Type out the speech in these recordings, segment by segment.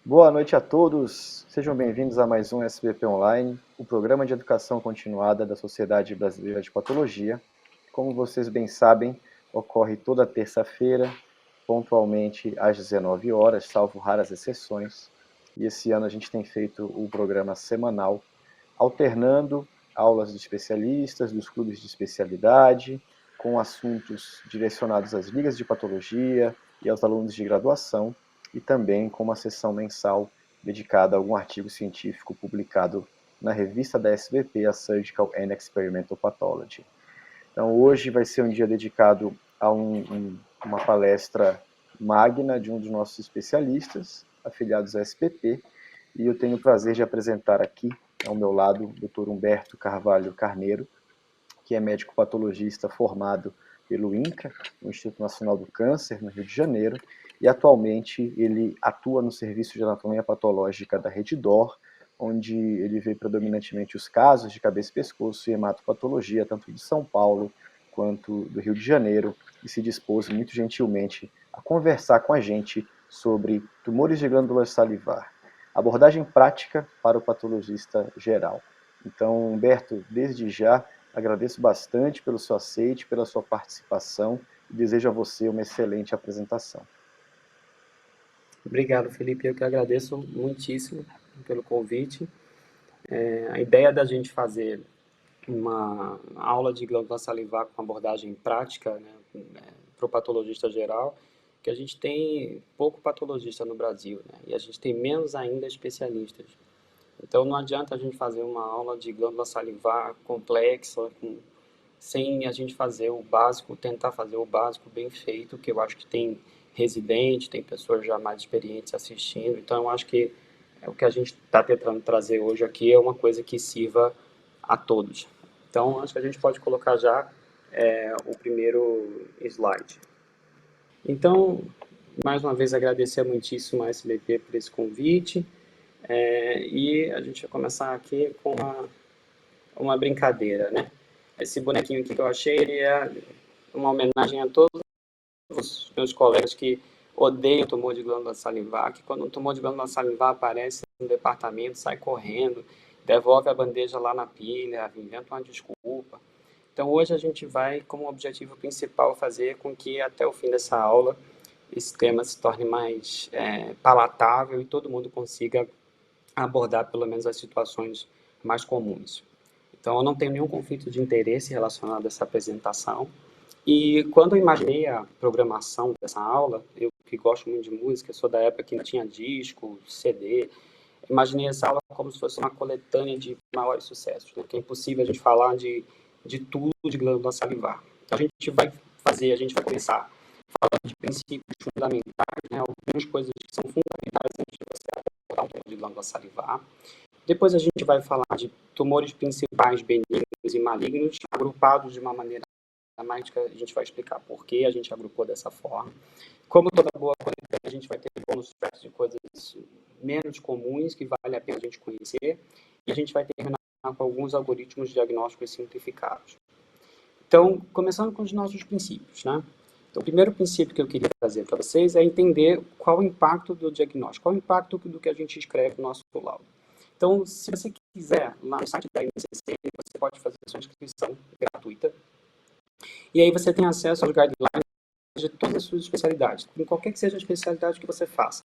Boa noite a todos, sejam bem-vindos a mais um SBP Online, o programa de educação continuada da Sociedade Brasileira de Patologia. Como vocês bem sabem, ocorre toda terça-feira, pontualmente às 19 horas, salvo raras exceções. E esse ano a gente tem feito o programa semanal, alternando aulas de especialistas, dos clubes de especialidade, com assuntos direcionados às ligas de patologia e aos alunos de graduação, e também com uma sessão mensal dedicada a algum artigo científico publicado na revista da SBP, a Surgical and Experimental Pathology. Então, hoje vai ser um dia dedicado a uma palestra magna de um dos nossos especialistas, afiliados à SBP, e eu tenho o prazer de apresentar aqui, ao meu lado, o Dr. Humberto Carvalho Carneiro, que é médico patologista formado pelo INCA, o Instituto Nacional do Câncer, no Rio de Janeiro, e atualmente ele atua no Serviço de Anatomia Patológica da Reddor, onde ele vê predominantemente os casos de cabeça e pescoço e hematopatologia, tanto de São Paulo quanto do Rio de Janeiro, e se dispôs muito gentilmente a conversar com a gente sobre tumores de glândula salivar, abordagem prática para o patologista geral. Então, Humberto, desde já, agradeço bastante pelo seu aceite, pela sua participação e desejo a você uma excelente apresentação. Obrigado, Felipe. Eu que agradeço muitíssimo pelo convite. A ideia da gente fazer uma aula de glândula salivar com abordagem prática, né, para o patologista geral, que a gente tem pouco patologista no Brasil, né, e a gente tem menos ainda especialistas. Então não adianta a gente fazer uma aula de glândula salivar complexa, sem a gente fazer o básico, tentar fazer o básico bem feito, que eu acho que tem residente, tem pessoas já mais experientes assistindo, então eu acho que o que a gente está tentando trazer hoje aqui é uma coisa que sirva a todos. Então, acho que a gente pode colocar já o primeiro slide. Então, mais uma vez, agradecer muitíssimo a SBP por esse convite. E a gente vai começar aqui com uma brincadeira, né? Esse bonequinho aqui que eu achei, ele é uma homenagem a todos os meus colegas que odeiam tumor de glândula salivar, que quando um tumor de glândula salivar aparece no departamento, sai correndo, devolve a bandeja lá na pilha, inventa uma desculpa. Então hoje a gente vai, como objetivo principal, fazer com que até o fim dessa aula esse tema se torne mais palatável e todo mundo consiga abordar pelo menos as situações mais comuns. Então eu não tenho nenhum conflito de interesse relacionado a essa apresentação. E quando eu imaginei a programação dessa aula, eu que gosto muito de música, sou da época que não tinha disco, CD, imaginei essa aula como se fosse uma coletânea de maiores sucessos, né? Que é impossível a gente falar de tudo de glândula salivar. Então, a gente vai começar falando de princípios fundamentais, né? Algumas coisas que são fundamentais antes de você abordar um tumor de glândula salivar. Depois a gente vai falar de tumores principais benignos e malignos, agrupados de uma maneira mágica, a gente vai explicar por que a gente agrupou dessa forma. Como toda boa coletânea, a gente vai ter bônus tracks de coisas menos comuns que vale a pena a gente conhecer, e a gente vai terminar com alguns algoritmos diagnósticos simplificados. Então, começando com os nossos princípios, né? Então, o primeiro princípio que eu queria trazer para vocês é entender qual o impacto do diagnóstico, qual o impacto do que a gente escreve no nosso laudo. Então, se você quiser, lá no site da INCC, você pode fazer sua inscrição gratuita, e aí você tem acesso aos guidelines de todas as suas especialidades, em qualquer que seja a especialidade que você faça.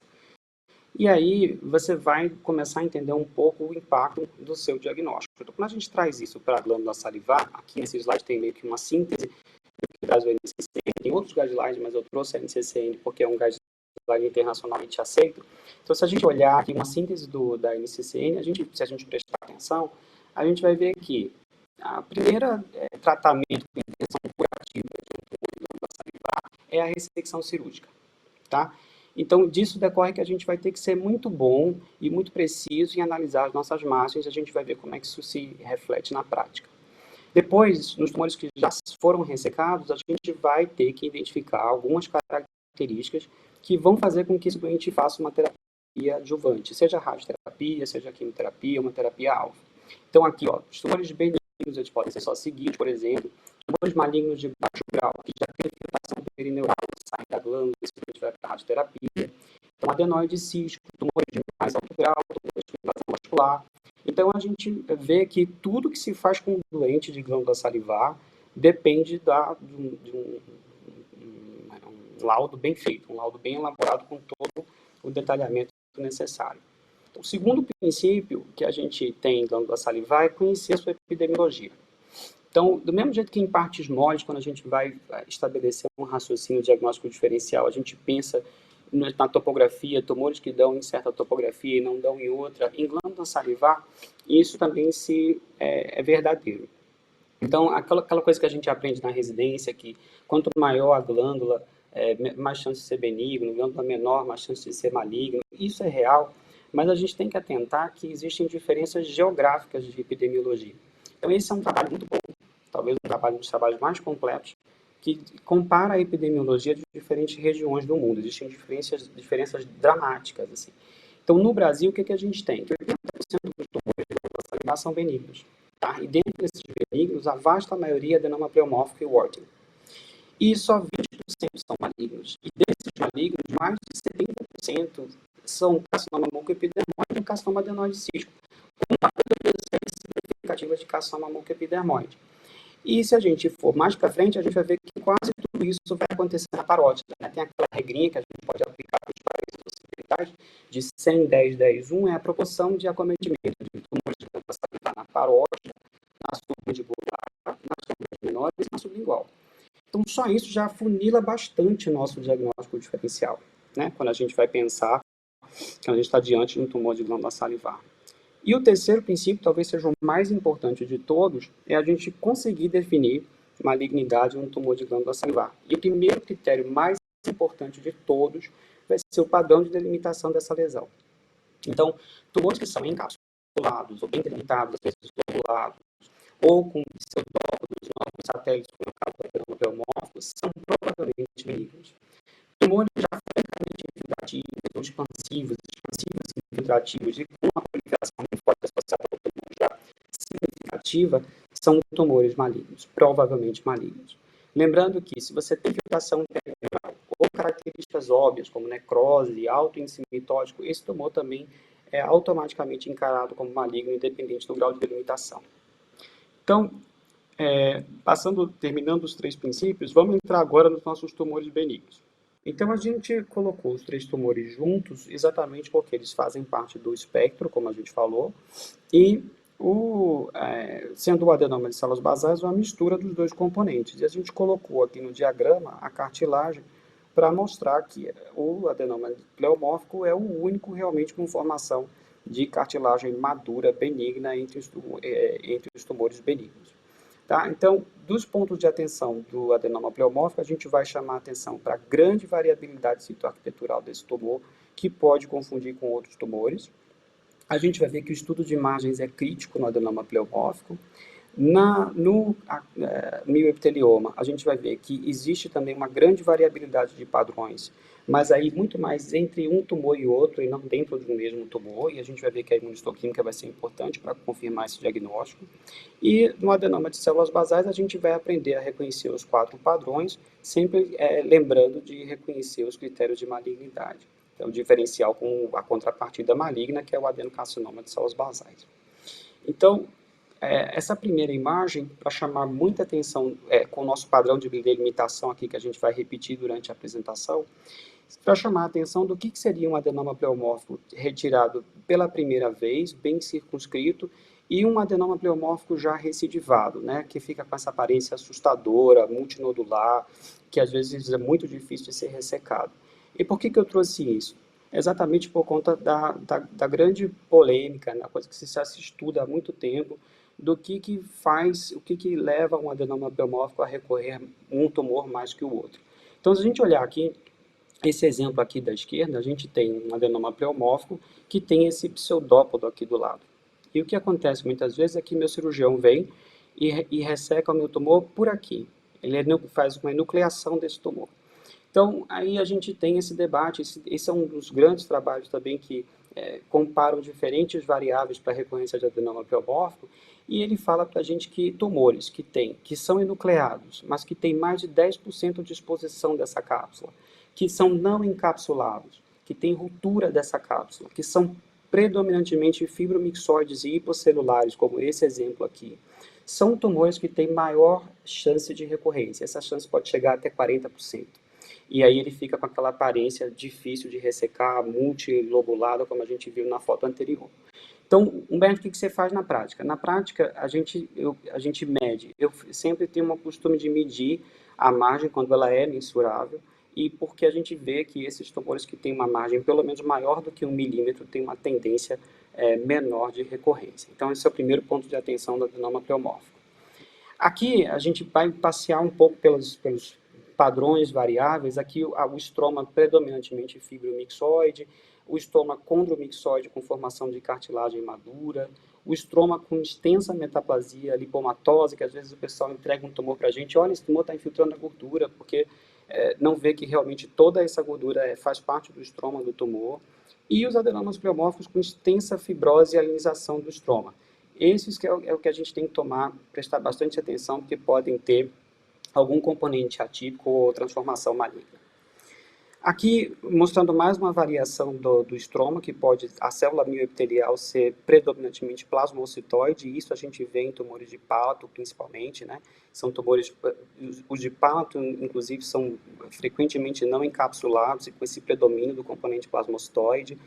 E aí você vai começar a entender um pouco o impacto do seu diagnóstico. Então, quando a gente traz isso para a glândula salivar, aqui nesse slide tem meio que uma síntese que traz o NCCN, tem outros guidelines, mas eu trouxe a NCCN porque é um guideline internacionalmente aceito. Então, se a gente olhar aqui uma síntese da NCCN, se a gente prestar atenção, a gente vai ver que a primeira tratamento com intenção curativa de glândula salivar é a ressecção cirúrgica, tá? Então, disso decorre que a gente vai ter que ser muito bom e muito preciso em analisar as nossas margens, a gente vai ver como é que isso se reflete na prática. Depois, nos tumores que já foram ressecados, a gente vai ter que identificar algumas características que vão fazer com que esse doente faça uma terapia adjuvante, seja radioterapia, seja quimioterapia, uma terapia-alvo. Então, aqui, ó, os tumores benignos, eles podem ser só seguidos, por exemplo, tumores malignos de baixo grau, que já tem infiltração perineural, saem da glândula, esse doente vai para a radioterapia. Então, adenoide cístico, tumores de mais alto grau, tumores de invasão vascular. Então, a gente vê que tudo que se faz com o doente de glândula salivar depende de um laudo bem feito, um laudo bem elaborado com todo o detalhamento necessário. Então, o segundo princípio que a gente tem em glândula salivar é conhecer a sua epidemiologia. Então, do mesmo jeito que em partes moles, quando a gente vai estabelecer um raciocínio diagnóstico diferencial, a gente pensa na topografia, tumores que dão em certa topografia e não dão em outra, em glândula salivar, isso também é verdadeiro. Então, aquela coisa que a gente aprende na residência, que quanto maior a glândula, mais chance de ser benigno, glândula menor, mais chance de ser maligno, isso é real, mas a gente tem que atentar que existem diferenças geográficas de epidemiologia. Então, esse é um trabalho muito bom, talvez um dos trabalhos mais completos, que compara a epidemiologia de diferentes regiões do mundo. Existem diferenças dramáticas, assim. Então, no Brasil, o que a gente tem? 80% dos tumores de glândula salivar são benignos. Tá? E dentro desses benignos, a vasta maioria é adenoma pleomórfico e Warthin. E só 20% são malignos. E desses malignos, mais de 70% são carcinoma mucoepidermoide e carcinoma adenoide cístico, com uma predominância significativa de carcinoma mucoepidermoide. E se a gente for mais para frente, a gente vai ver que quase tudo isso vai acontecer na parótida. Né? Tem aquela regrinha que a gente pode aplicar para os países ocidentais, de 100, 10, 10, 1 é a proporção de acometimento de tumores de glândula salivar na parótida, na submandibular, nas tumores menores e na sublingual. Então, só isso já afunila bastante o nosso diagnóstico diferencial, né? Quando a gente vai pensar que a gente está diante de um tumor de glândula salivar. E o terceiro princípio, talvez seja o mais importante de todos, é a gente conseguir definir malignidade em um tumor de glândula salivar. E o primeiro critério mais importante de todos vai ser o padrão de delimitação dessa lesão. Então, tumores que são encapsulados ou bem delimitados, às vezes lobulados, ou com pseudópodos, novos satélites, como é o caso do adenoma pleomórfico, são provavelmente benignos. Tumores já francamente infiltrativos ou expansivos infiltrativos e com uma proliferação linfóide associada ao tumor já significativa, são tumores malignos, provavelmente malignos. Lembrando que, se você tem infiltração peritoneal ou características óbvias, como necrose, alto índice mitótico, esse tumor também é automaticamente encarado como maligno, independente do grau de delimitação. Então, terminando os três princípios, vamos entrar agora nos nossos tumores benignos. Então, a gente colocou os três tumores juntos exatamente porque eles fazem parte do espectro, como a gente falou, e sendo o adenoma de células basais uma mistura dos dois componentes. E a gente colocou aqui no diagrama a cartilagem para mostrar que o adenoma pleomórfico é o único realmente com formação de cartilagem madura benigna entre os tumores benignos. Tá? Então, dos pontos de atenção do adenoma pleomórfico, a gente vai chamar a atenção para a grande variabilidade citoarquitetural desse tumor, que pode confundir com outros tumores. A gente vai ver que o estudo de imagens é crítico no adenoma pleomórfico. No mioepitelioma, a gente vai ver que existe também uma grande variabilidade de padrões, mas aí muito mais entre um tumor e outro, e não dentro do mesmo tumor, e a gente vai ver que a imunistoquímica vai ser importante para confirmar esse diagnóstico. E no adenoma de células basais, a gente vai aprender a reconhecer os 4 padrões, sempre lembrando de reconhecer os critérios de malignidade. Então, o diferencial com a contrapartida maligna, que é o adenocarcinoma de células basais. Então, essa primeira imagem, para chamar muita atenção com o nosso padrão de delimitação aqui, que a gente vai repetir durante a apresentação, para chamar a atenção do que seria um adenoma pleomórfico retirado pela primeira vez, bem circunscrito, e um adenoma pleomórfico já recidivado, né, que fica com essa aparência assustadora, multinodular, que às vezes é muito difícil de ser ressecado. E por que eu trouxe isso? Exatamente por conta da grande polêmica, a coisa que se estuda há muito tempo, do que faz, o que leva um adenoma pleomórfico a recorrer um tumor mais que o outro. Então, se a gente olhar aqui, esse exemplo aqui da esquerda, a gente tem um adenoma pleomórfico que tem esse pseudópodo aqui do lado. E o que acontece muitas vezes é que meu cirurgião vem e resseca o meu tumor por aqui. Ele faz uma enucleação desse tumor. Então, aí a gente tem esse debate, esse é um dos grandes trabalhos também que comparam diferentes variáveis para a recorrência de adenoma pleomórfico, e ele fala para a gente que tumores que são enucleados, mas que têm mais de 10% de exposição dessa cápsula, que são não encapsulados, que tem ruptura dessa cápsula, que são predominantemente fibromixoides e hipocelulares, como esse exemplo aqui, são tumores que têm maior chance de recorrência. Essa chance pode chegar até 40%. E aí ele fica com aquela aparência difícil de ressecar, multilobulada, como a gente viu na foto anterior. Então, Humberto, o que você faz na prática? Na prática, a gente mede. Eu sempre tenho um costume de medir a margem quando ela é mensurável, e porque a gente vê que esses tumores que têm uma margem pelo menos maior do que 1 milímetro têm uma tendência menor de recorrência. Então, esse é o primeiro ponto de atenção do adenoma pleomórfico. Aqui, a gente vai passear um pouco pelos padrões variáveis. Aqui, o estroma predominantemente fibromixoide, o estroma condromixoide com formação de cartilagem madura, o estroma com extensa metaplasia lipomatosa, que às vezes o pessoal entrega um tumor para a gente, olha, esse tumor está infiltrando a gordura, porque não vê que realmente toda essa gordura faz parte do estroma do tumor, e os adenomas pleomórficos com extensa fibrose e alinização do estroma. Esses que é o que a gente tem que prestar bastante atenção, porque podem ter algum componente atípico ou transformação maligna. Aqui, mostrando mais uma variação do estroma, que pode a célula mioepitelial ser predominantemente plasmocitoide, e isso a gente vê em tumores de palato, principalmente, né? São tumores, os de palato, inclusive, são frequentemente não encapsulados e com esse predomínio do componente plasmocitoide.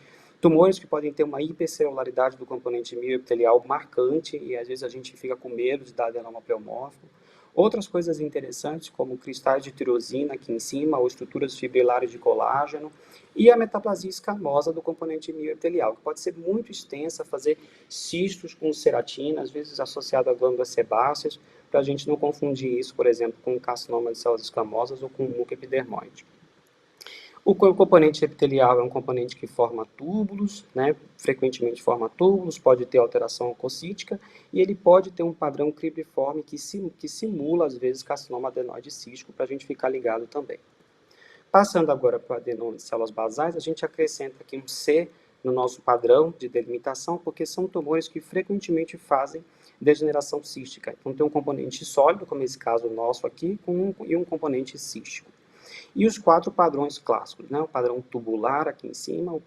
Tumores que podem ter uma hipercelularidade do componente mioepitelial marcante, e às vezes a gente fica com medo de dar adenoma pleomórfico. Outras coisas interessantes, como cristais de tirosina aqui em cima, ou estruturas fibrilares de colágeno, e a metaplasia escamosa do componente mioepitelial, que pode ser muito extensa, fazer cistos com ceratina, às vezes associado a glândulas sebáceas, para a gente não confundir isso, por exemplo, com carcinoma de células escamosas ou com mucoepidermoide. O componente epitelial é um componente que forma túbulos, né? Frequentemente forma túbulos, pode ter alteração oncocítica, e ele pode ter um padrão cribriforme que simula, às vezes, carcinoma adenoide cístico, para a gente ficar ligado também. Passando agora para o adenoma de células basais, a gente acrescenta aqui um C no nosso padrão de delimitação, porque são tumores que frequentemente fazem degeneração cística. Então, tem um componente sólido, como esse caso nosso aqui, e um componente cístico. E os 4 padrões clássicos, né? O padrão tubular aqui em cima, o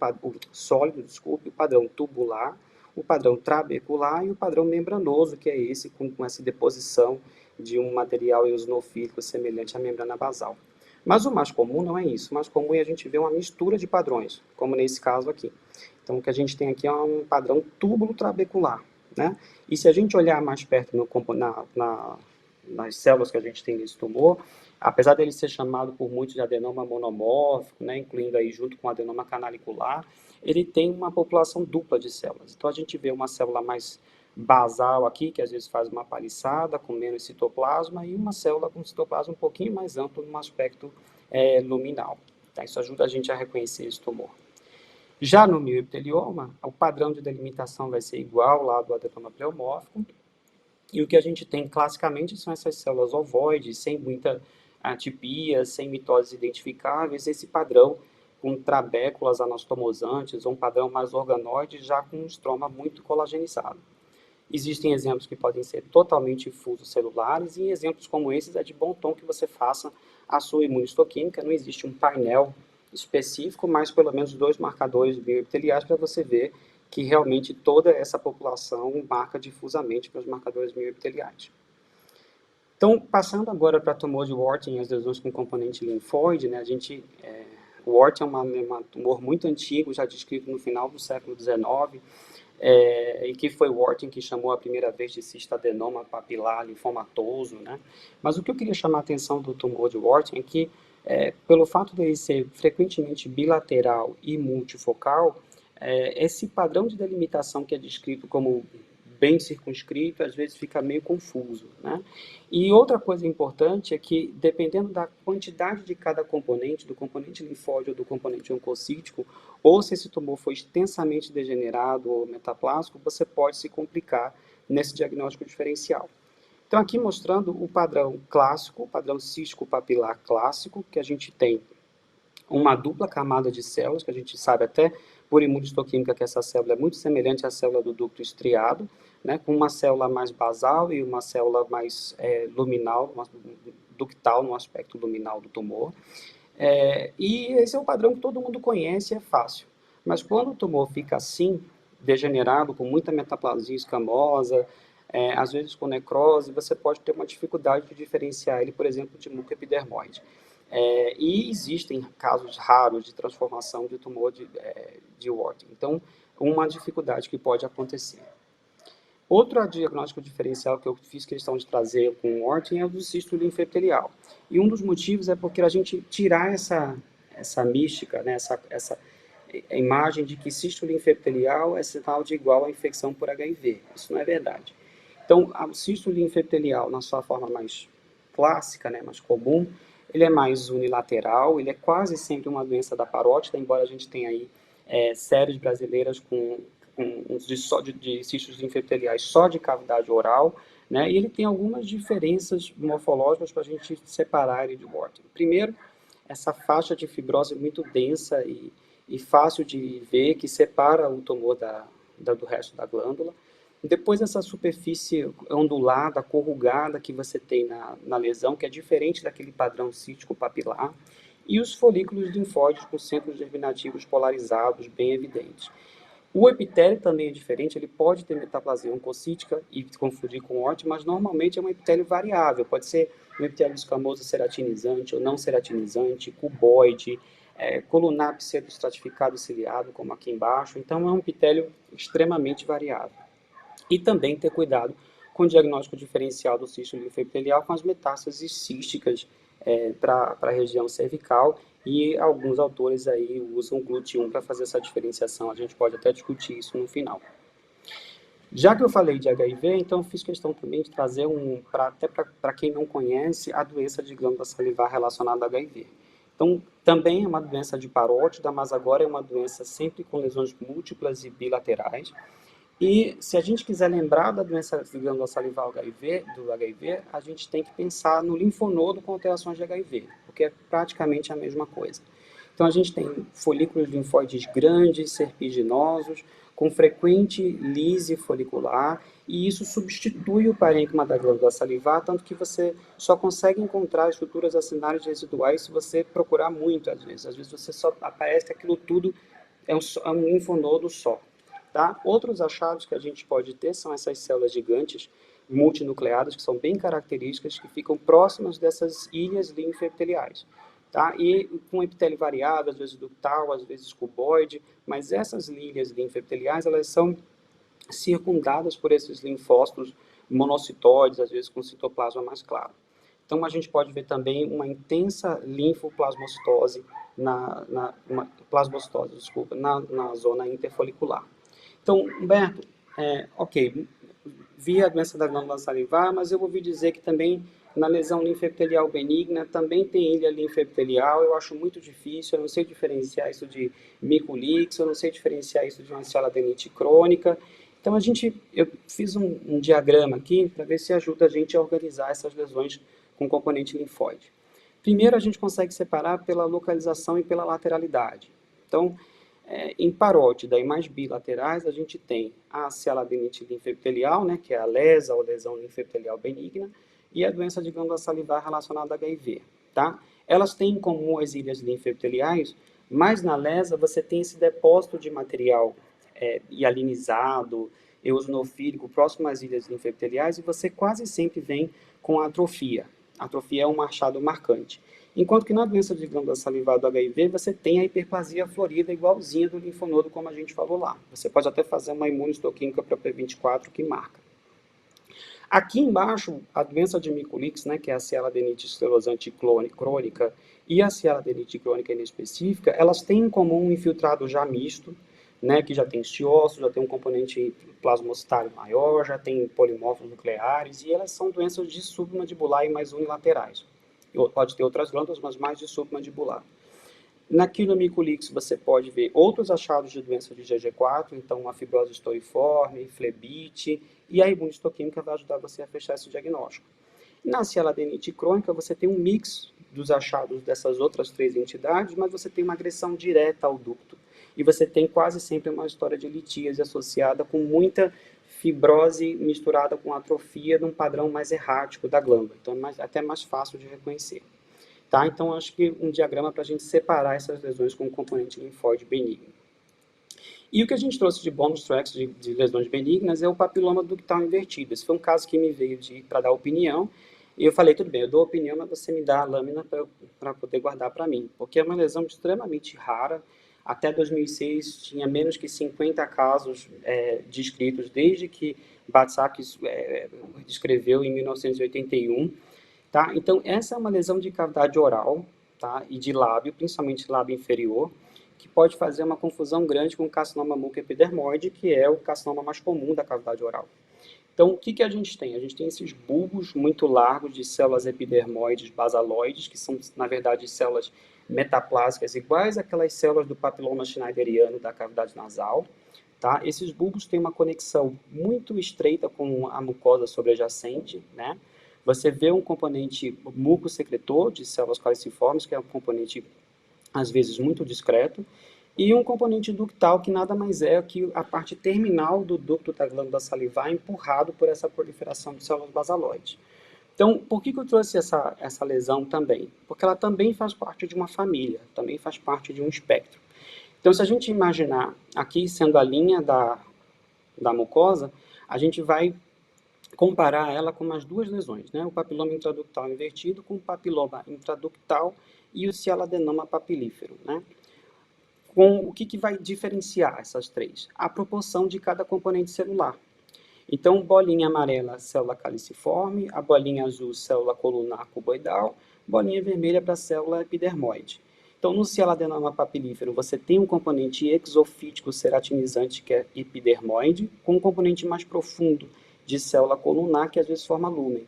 sólido, desculpe, o padrão tubular, o padrão trabecular e o padrão membranoso, que é esse com essa deposição de um material eosinofílico semelhante à membrana basal. Mas o mais comum não é isso. O mais comum é a gente ver uma mistura de padrões, como nesse caso aqui. Então, o que a gente tem aqui é um padrão túbulo trabecular, né? E se a gente olhar mais perto nas células que a gente tem nesse tumor, apesar dele ser chamado por muitos de adenoma monomórfico, né, incluindo aí junto com o adenoma canalicular, ele tem uma população dupla de células. Então a gente vê uma célula mais basal aqui, que às vezes faz uma paliçada com menos citoplasma, e uma célula com citoplasma um pouquinho mais amplo no aspecto luminal. Tá? Isso ajuda a gente a reconhecer esse tumor. Já no mioepitelioma, o padrão de delimitação vai ser igual lá do adenoma pleomórfico, e o que a gente tem classicamente são essas células ovoides, sem muita atipia, sem mitoses identificáveis, esse padrão com trabéculas anastomosantes, ou um padrão mais organoide, já com um estroma muito colagenizado. Existem exemplos que podem ser totalmente fusocelulares, e exemplos como esses é de bom tom que você faça a sua imunistoquímica. Não existe um painel específico, mas pelo menos 2 marcadores bioepiteliais para você ver que realmente toda essa população marca difusamente para os marcadores mioepiteliais. Então, passando agora para tumor de Warthin e as lesões com componente linfóide, né, o Warthin é um tumor muito antigo, já descrito no final do século XIX, e que foi Warthin que chamou a primeira vez de cistadenoma papilar linfomatoso, né? Mas o que eu queria chamar a atenção do tumor de Warthin é que, pelo fato dele ser frequentemente bilateral e multifocal, esse padrão de delimitação que é descrito como bem circunscrito, às vezes fica meio confuso, né? E outra coisa importante é que, dependendo da quantidade de cada componente, do componente linfóide ou do componente oncocítico, ou se esse tumor foi extensamente degenerado ou metaplásico, você pode se complicar nesse diagnóstico diferencial. Então, aqui mostrando o padrão clássico, o padrão cístico-papilar clássico, que a gente tem uma dupla camada de células, que a gente sabe até por imunistoquímica que essa célula é muito semelhante à célula do ducto estriado, né, com uma célula mais basal e uma célula mais luminal, ductal no aspecto luminal do tumor. E esse é um padrão que todo mundo conhece, é fácil. Mas quando o tumor fica assim, degenerado, com muita metaplasia escamosa, às vezes com necrose, você pode ter uma dificuldade de diferenciar ele, por exemplo, de muco epidermoide. E existem casos raros de transformação de tumor de Wharton. Então, uma dificuldade que pode acontecer. Outro diagnóstico diferencial que eu fiz questão de trazer com o Wharton é o do cisto linfoepitelial. E um dos motivos é porque a gente tirar essa mística, né, essa imagem de que cisto linfoepitelial é sinal de igual à infecção por HIV. Isso não é verdade. Então, o cisto linfoepitelial, na sua forma mais clássica, né, mais comum, ele é mais unilateral, ele é quase sempre uma doença da parótida, embora a gente tenha aí séries brasileiras com de cistos linfoepiteliais só de cavidade oral, né? E ele tem algumas diferenças morfológicas para a gente separar ele de Wharton. Primeiro, essa faixa de fibrose muito densa e fácil de ver, que separa o tumor do resto da glândula. Depois, essa superfície ondulada, corrugada que você tem na lesão, que é diferente daquele padrão cístico papilar. E os folículos linfóides com centros germinativos polarizados, bem evidentes. O epitélio também é diferente, ele pode ter metaplasia oncocítica e confundir com Wharton, mas normalmente é um epitélio variável, pode ser um epitélio escamoso ceratinizante ou não ceratinizante, cuboide, colunar pseudoestratificado ciliado, como aqui embaixo, então é um epitélio extremamente variável. E também ter cuidado com o diagnóstico diferencial do cisto linfoepitelial com as metástases císticas para a região cervical, e alguns autores aí usam GLUT1 para fazer essa diferenciação. A gente pode até discutir isso no final. Já que eu falei de HIV, então fiz questão também de trazer até para quem não conhece, a doença de glândula salivar relacionada a HIV. Então, também é uma doença de parótida, mas agora é uma doença sempre com lesões múltiplas e bilaterais. E se a gente quiser lembrar da doença de glândula salivar do HIV, a gente tem que pensar no linfonodo com alterações de HIV, porque é praticamente a mesma coisa. Então a gente tem folículos linfóides grandes, serpiginosos, com frequente lise folicular, e isso substitui o parênquima da glândula salivar, tanto que você só consegue encontrar estruturas acinárias residuais se você procurar muito, às vezes. Às vezes você só aparece que aquilo tudo é um linfonodo só. Tá? Outros achados que a gente pode ter são essas células gigantes multinucleadas, que são bem características, que ficam próximas dessas ilhas linfoepiteliais. Tá? E com epitélio variado, às vezes ductal, às vezes cuboide, mas essas ilhas linfoepiteliais, elas são circundadas por esses linfócitos monocitóides, às vezes com citoplasma mais claro. Então, a gente pode ver também uma intensa linfoplasmocitose na zona interfolicular. Então, Humberto, ok, vi a doença da glândula salivar, mas eu ouvi dizer que também na lesão linfoepitelial benigna também tem ilha linfoepitelial. Eu acho muito difícil, eu não sei diferenciar isso de miculix, eu não sei diferenciar isso de uma cialadenite crônica. Então, eu fiz um diagrama aqui para ver se ajuda a gente a organizar essas lesões com componente linfóide. Primeiro, a gente consegue separar pela localização e pela lateralidade. Então, em parótida e mais bilaterais, a gente tem a cialadenite linfoepitelial, né, que é a lesa ou lesão linfoepitelial benigna, e a doença de glândula salivar relacionada a HIV. Tá? Elas têm em comum as ilhas linfoepiteliais, mas na lesa você tem esse depósito de material hialinizado, eosinofílico, próximo às ilhas linfoepiteliais, e você quase sempre vem com atrofia. A atrofia é um achado marcante. Enquanto que na doença de glândula salivar do HIV, você tem a hiperplasia florida igualzinha do linfonodo, como a gente falou lá. Você pode até fazer uma imunohistoquímica para P24 que marca. Aqui embaixo, a doença de Miculix, né, que é a cialadenite esclerosante crônica e a cialadenite crônica inespecífica, elas têm em comum um infiltrado já misto, né, que já tem ciócitos, já tem um componente plasmocitário maior, já tem polimorfos nucleares, e elas são doenças de submandibular e mais unilaterais. Pode ter outras glândulas, mas mais de submandibular. Na Quilomyculix você pode ver outros achados de doença de GG4, então a fibrose estoriforme, flebite, e a imunohistoquímica vai ajudar você a fechar esse diagnóstico. Na cialadenite crônica você tem um mix dos achados dessas outras três entidades, mas você tem uma agressão direta ao ducto. E você tem quase sempre uma história de litíase associada com muita fibrose misturada com atrofia num padrão mais errático da glândula. Então é até mais fácil de reconhecer. Tá? Então, acho que um diagrama para a gente separar essas lesões com o componente linfóide benigno. E o que a gente trouxe de bônus tracks de lesões benignas é o papiloma ductal invertido. Esse foi um caso que me veio para dar opinião, e eu falei, tudo bem, eu dou opinião, mas você me dá a lâmina para poder guardar para mim, porque é uma lesão extremamente rara. Até 2006 tinha menos que 50 casos descritos, desde que Batsak descreveu em 1981. Tá? Então, essa é uma lesão de cavidade oral, tá? E de lábio, principalmente lábio inferior, que pode fazer uma confusão grande com o carcinoma mucoepidermoide, que é o carcinoma mais comum da cavidade oral. Então, o que a gente tem? A gente tem esses bulbos muito largos de células epidermoides basaloides, que são, na verdade, células metaplásicas iguais àquelas células do papiloma schneideriano da cavidade nasal. Tá? Esses bulbos têm uma conexão muito estreita com a mucosa sobrejacente, né? Você vê um componente mucosecretor de células caliciformes, que é um componente, às vezes, muito discreto, e um componente ductal, que nada mais é que a parte terminal do ducto da glândula salivar empurrado por essa proliferação de células basaloides. Então, por que eu trouxe essa lesão também? Porque ela também faz parte de uma família, também faz parte de um espectro. Então, se a gente imaginar aqui sendo a linha da mucosa, a gente vai comparar ela com as duas lesões, né? O papiloma intraductal invertido com o papiloma intraductal e o cialadenoma papilífero, né? Com o que vai diferenciar essas três? A proporção de cada componente celular. Então, bolinha amarela, célula caliciforme, a bolinha azul, célula colunar cuboidal, bolinha vermelha para a célula epidermoide. Então, no cialadenoma papilífero, você tem um componente exofítico ceratinizante, que é epidermoide, com um componente mais profundo de célula colunar, que às vezes forma lúmen.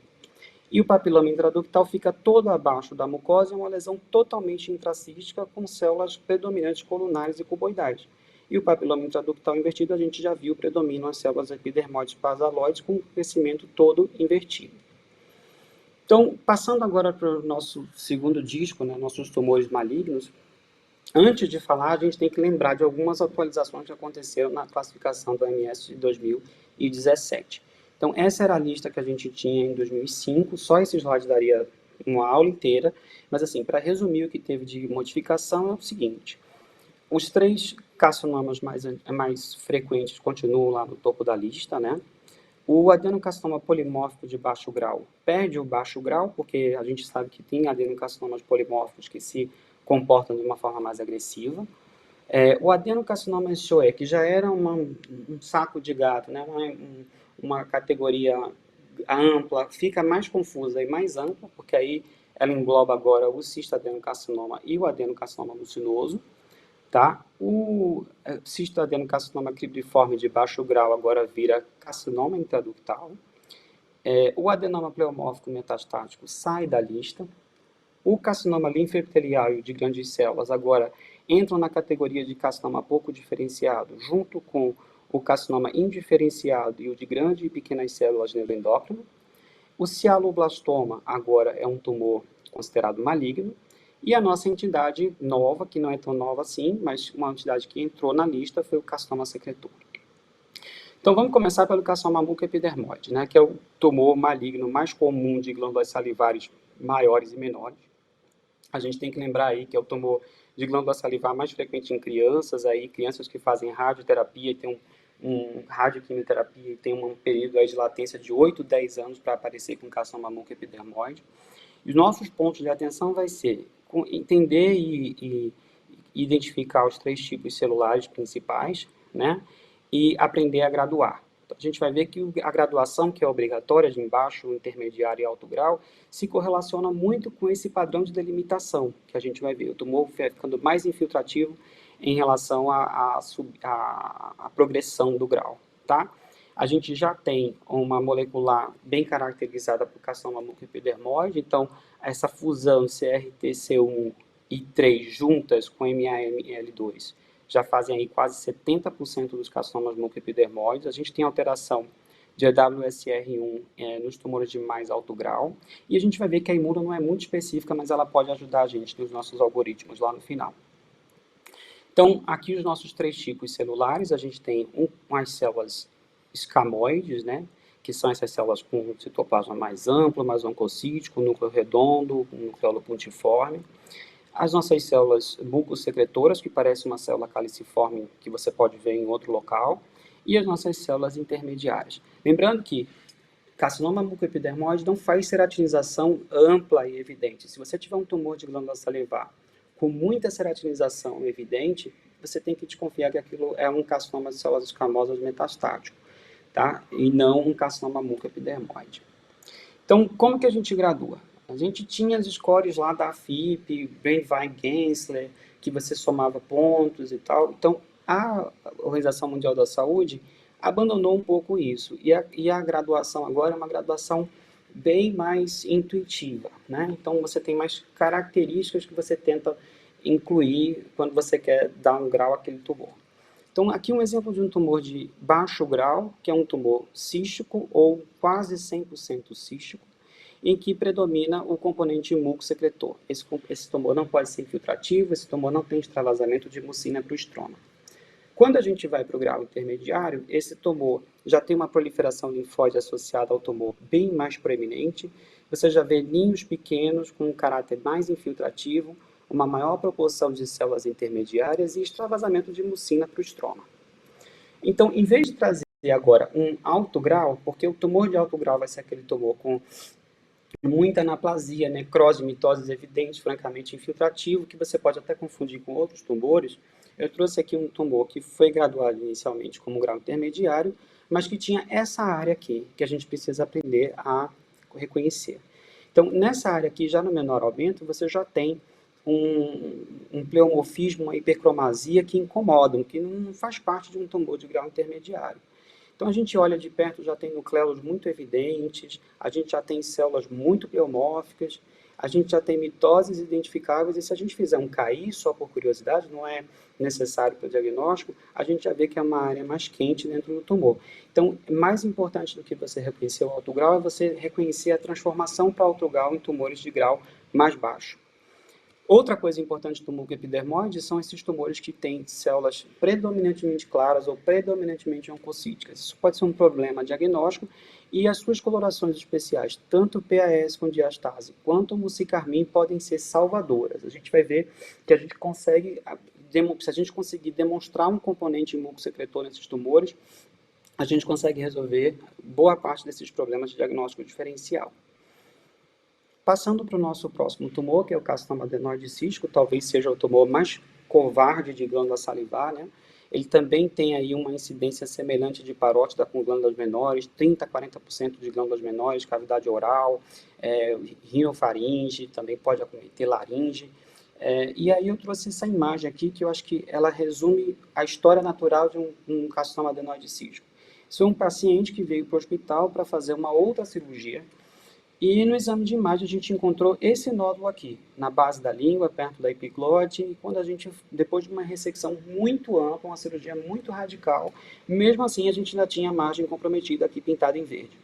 E o papiloma intraductal fica todo abaixo da mucosa, é uma lesão totalmente intracística, com células predominantes colunares e cuboidais. E o papiloma intraductal invertido, a gente já viu, predominam as células epidermoides basaloides, com o crescimento todo invertido. Então, passando agora para o nosso segundo disco, né, nossos tumores malignos, antes de falar, a gente tem que lembrar de algumas atualizações que aconteceram na classificação do OMS de 2017. Então, essa era a lista que a gente tinha em 2005, só esse slide daria uma aula inteira, mas assim, para resumir o que teve de modificação é o seguinte: os 3 carcinomas mais frequentes continuam lá no topo da lista, né? O adenocarcinoma polimórfico de baixo grau perde o baixo grau, porque a gente sabe que tem adenocarcinomas polimórficos que se comportam de uma forma mais agressiva. O adenocarcinoma SOE, que já era um saco de gato, né? Uma categoria ampla, fica mais confusa e mais ampla, porque aí ela engloba agora o cistoadenocarcinoma e o adenocarcinoma mucinoso. Tá? O cistoadenocarcinoma cribriforme de baixo grau agora vira carcinoma intraductal. O adenoma pleomórfico metastático sai da lista. O carcinoma linfoepitelial de grandes células agora entram na categoria de carcinoma pouco diferenciado, junto com o carcinoma indiferenciado e o de grande e pequenas células neuroendócrino. O cialoblastoma agora é um tumor considerado maligno. E a nossa entidade nova, que não é tão nova assim, mas uma entidade que entrou na lista, foi o carcinoma secretor. Então vamos começar pelo carcinoma mucoepidermoide, né, que é o tumor maligno mais comum de glândulas salivares maiores e menores. A gente tem que lembrar aí que é o tumor de glândula salivar mais frequente em crianças, aí, crianças que fazem radioterapia e tem radioquimioterapia e tem um período aí de latência de 8, 10 anos para aparecer com carcinoma mucoepidermoide. E os nossos pontos de atenção vai ser entender e identificar os 3 tipos celulares principais, né? E aprender a graduar. Então, a gente vai ver que a graduação, que é obrigatória, de baixo, intermediário e alto grau, se correlaciona muito com esse padrão de delimitação que a gente vai ver. O tumor ficando mais infiltrativo em relação à progressão do grau, tá? A gente já tem uma molecular bem caracterizada por carcinoma mucoepidermoide, então essa fusão CRTC1 e 3 juntas com MAML2 já fazem aí quase 70% dos carcinomas mucoepidermoides. A gente tem alteração de WSR1 nos tumores de mais alto grau, e a gente vai ver que a imuno não é muito específica, mas ela pode ajudar a gente nos nossos algoritmos lá no final. Então, aqui os nossos 3 tipos celulares, a gente tem as células escamoides, né, que são essas células com citoplasma mais amplo, mais oncocítico, núcleo redondo, nucleolo puntiforme. As nossas células mucosecretoras, que parece uma célula caliciforme que você pode ver em outro local, e as nossas células intermediárias. Lembrando que carcinoma mucoepidermoide não faz ceratinização ampla e evidente. Se você tiver um tumor de glândula salivar com muita ceratinização evidente, você tem que desconfiar que aquilo é um carcinoma de células escamosas metastático, tá? E não um carcinoma mucoepidermoide. Então, como que a gente gradua? A gente tinha as scores lá da FIP, Brainvine-Gensler, que você somava pontos e tal. Então, a Organização Mundial da Saúde abandonou um pouco isso. E a graduação agora é uma graduação bem mais intuitiva, né? Então, você tem mais características que você tenta incluir quando você quer dar um grau àquele tumor. Então, aqui um exemplo de um tumor de baixo grau, que é um tumor cístico ou quase 100% cístico, em que predomina o componente mucosecretor. Esse tumor não pode ser infiltrativo, esse tumor não tem extravasamento de mucina para o estroma. Quando a gente vai para o grau intermediário, esse tumor já tem uma proliferação linfóide associada ao tumor bem mais proeminente, você já vê ninhos pequenos com um caráter mais infiltrativo, uma maior proporção de células intermediárias e extravasamento de mucina para o estroma. Então, em vez de trazer agora um alto grau, porque o tumor de alto grau vai ser aquele tumor com muita anaplasia, necrose, mitoses evidentes, francamente infiltrativo, que você pode até confundir com outros tumores. Eu trouxe aqui um tumor que foi graduado inicialmente como grau intermediário, mas que tinha essa área aqui, que a gente precisa aprender a reconhecer. Então, nessa área aqui, já no menor aumento, você já tem um pleomorfismo, uma hipercromasia que incomodam, que não faz parte de um tumor de grau intermediário. Então, a gente olha de perto, já tem nucleolos muito evidentes, a gente já tem células muito pleomórficas, a gente já tem mitoses identificáveis, e se a gente fizer um KI, só por curiosidade, não é necessário para o diagnóstico, a gente já vê que é uma área mais quente dentro do tumor. Então, mais importante do que você reconhecer o alto grau é você reconhecer a transformação para alto grau em tumores de grau mais baixo. Outra coisa importante do mucoepidermoide são esses tumores que têm células predominantemente claras ou predominantemente oncocíticas. Isso pode ser um problema diagnóstico e as suas colorações especiais, tanto PAS com diastase quanto o mucicarmin, podem ser salvadoras. A gente vai ver que a gente consegue, se a gente conseguir demonstrar um componente mucosecretor nesses tumores, a gente consegue resolver boa parte desses problemas de diagnóstico diferencial. Passando para o nosso próximo tumor, que é o carcinoma adenoide cístico, talvez seja o tumor mais covarde de glândula salivar, né? Ele também tem aí uma incidência semelhante de parótida com glândulas menores, 30 a 40% de glândulas menores, cavidade oral, rinofaringe, também pode acometer laringe. E aí eu trouxe essa imagem aqui, que eu acho que ela resume a história natural de um carcinoma adenoide cístico. Isso é um paciente que veio para o hospital para fazer uma outra cirurgia, e no exame de imagem a gente encontrou esse nódulo aqui, na base da língua, perto da epiglote, e quando a gente, depois de uma ressecção muito ampla, uma cirurgia muito radical, mesmo assim a gente ainda tinha a margem comprometida aqui pintada em verde.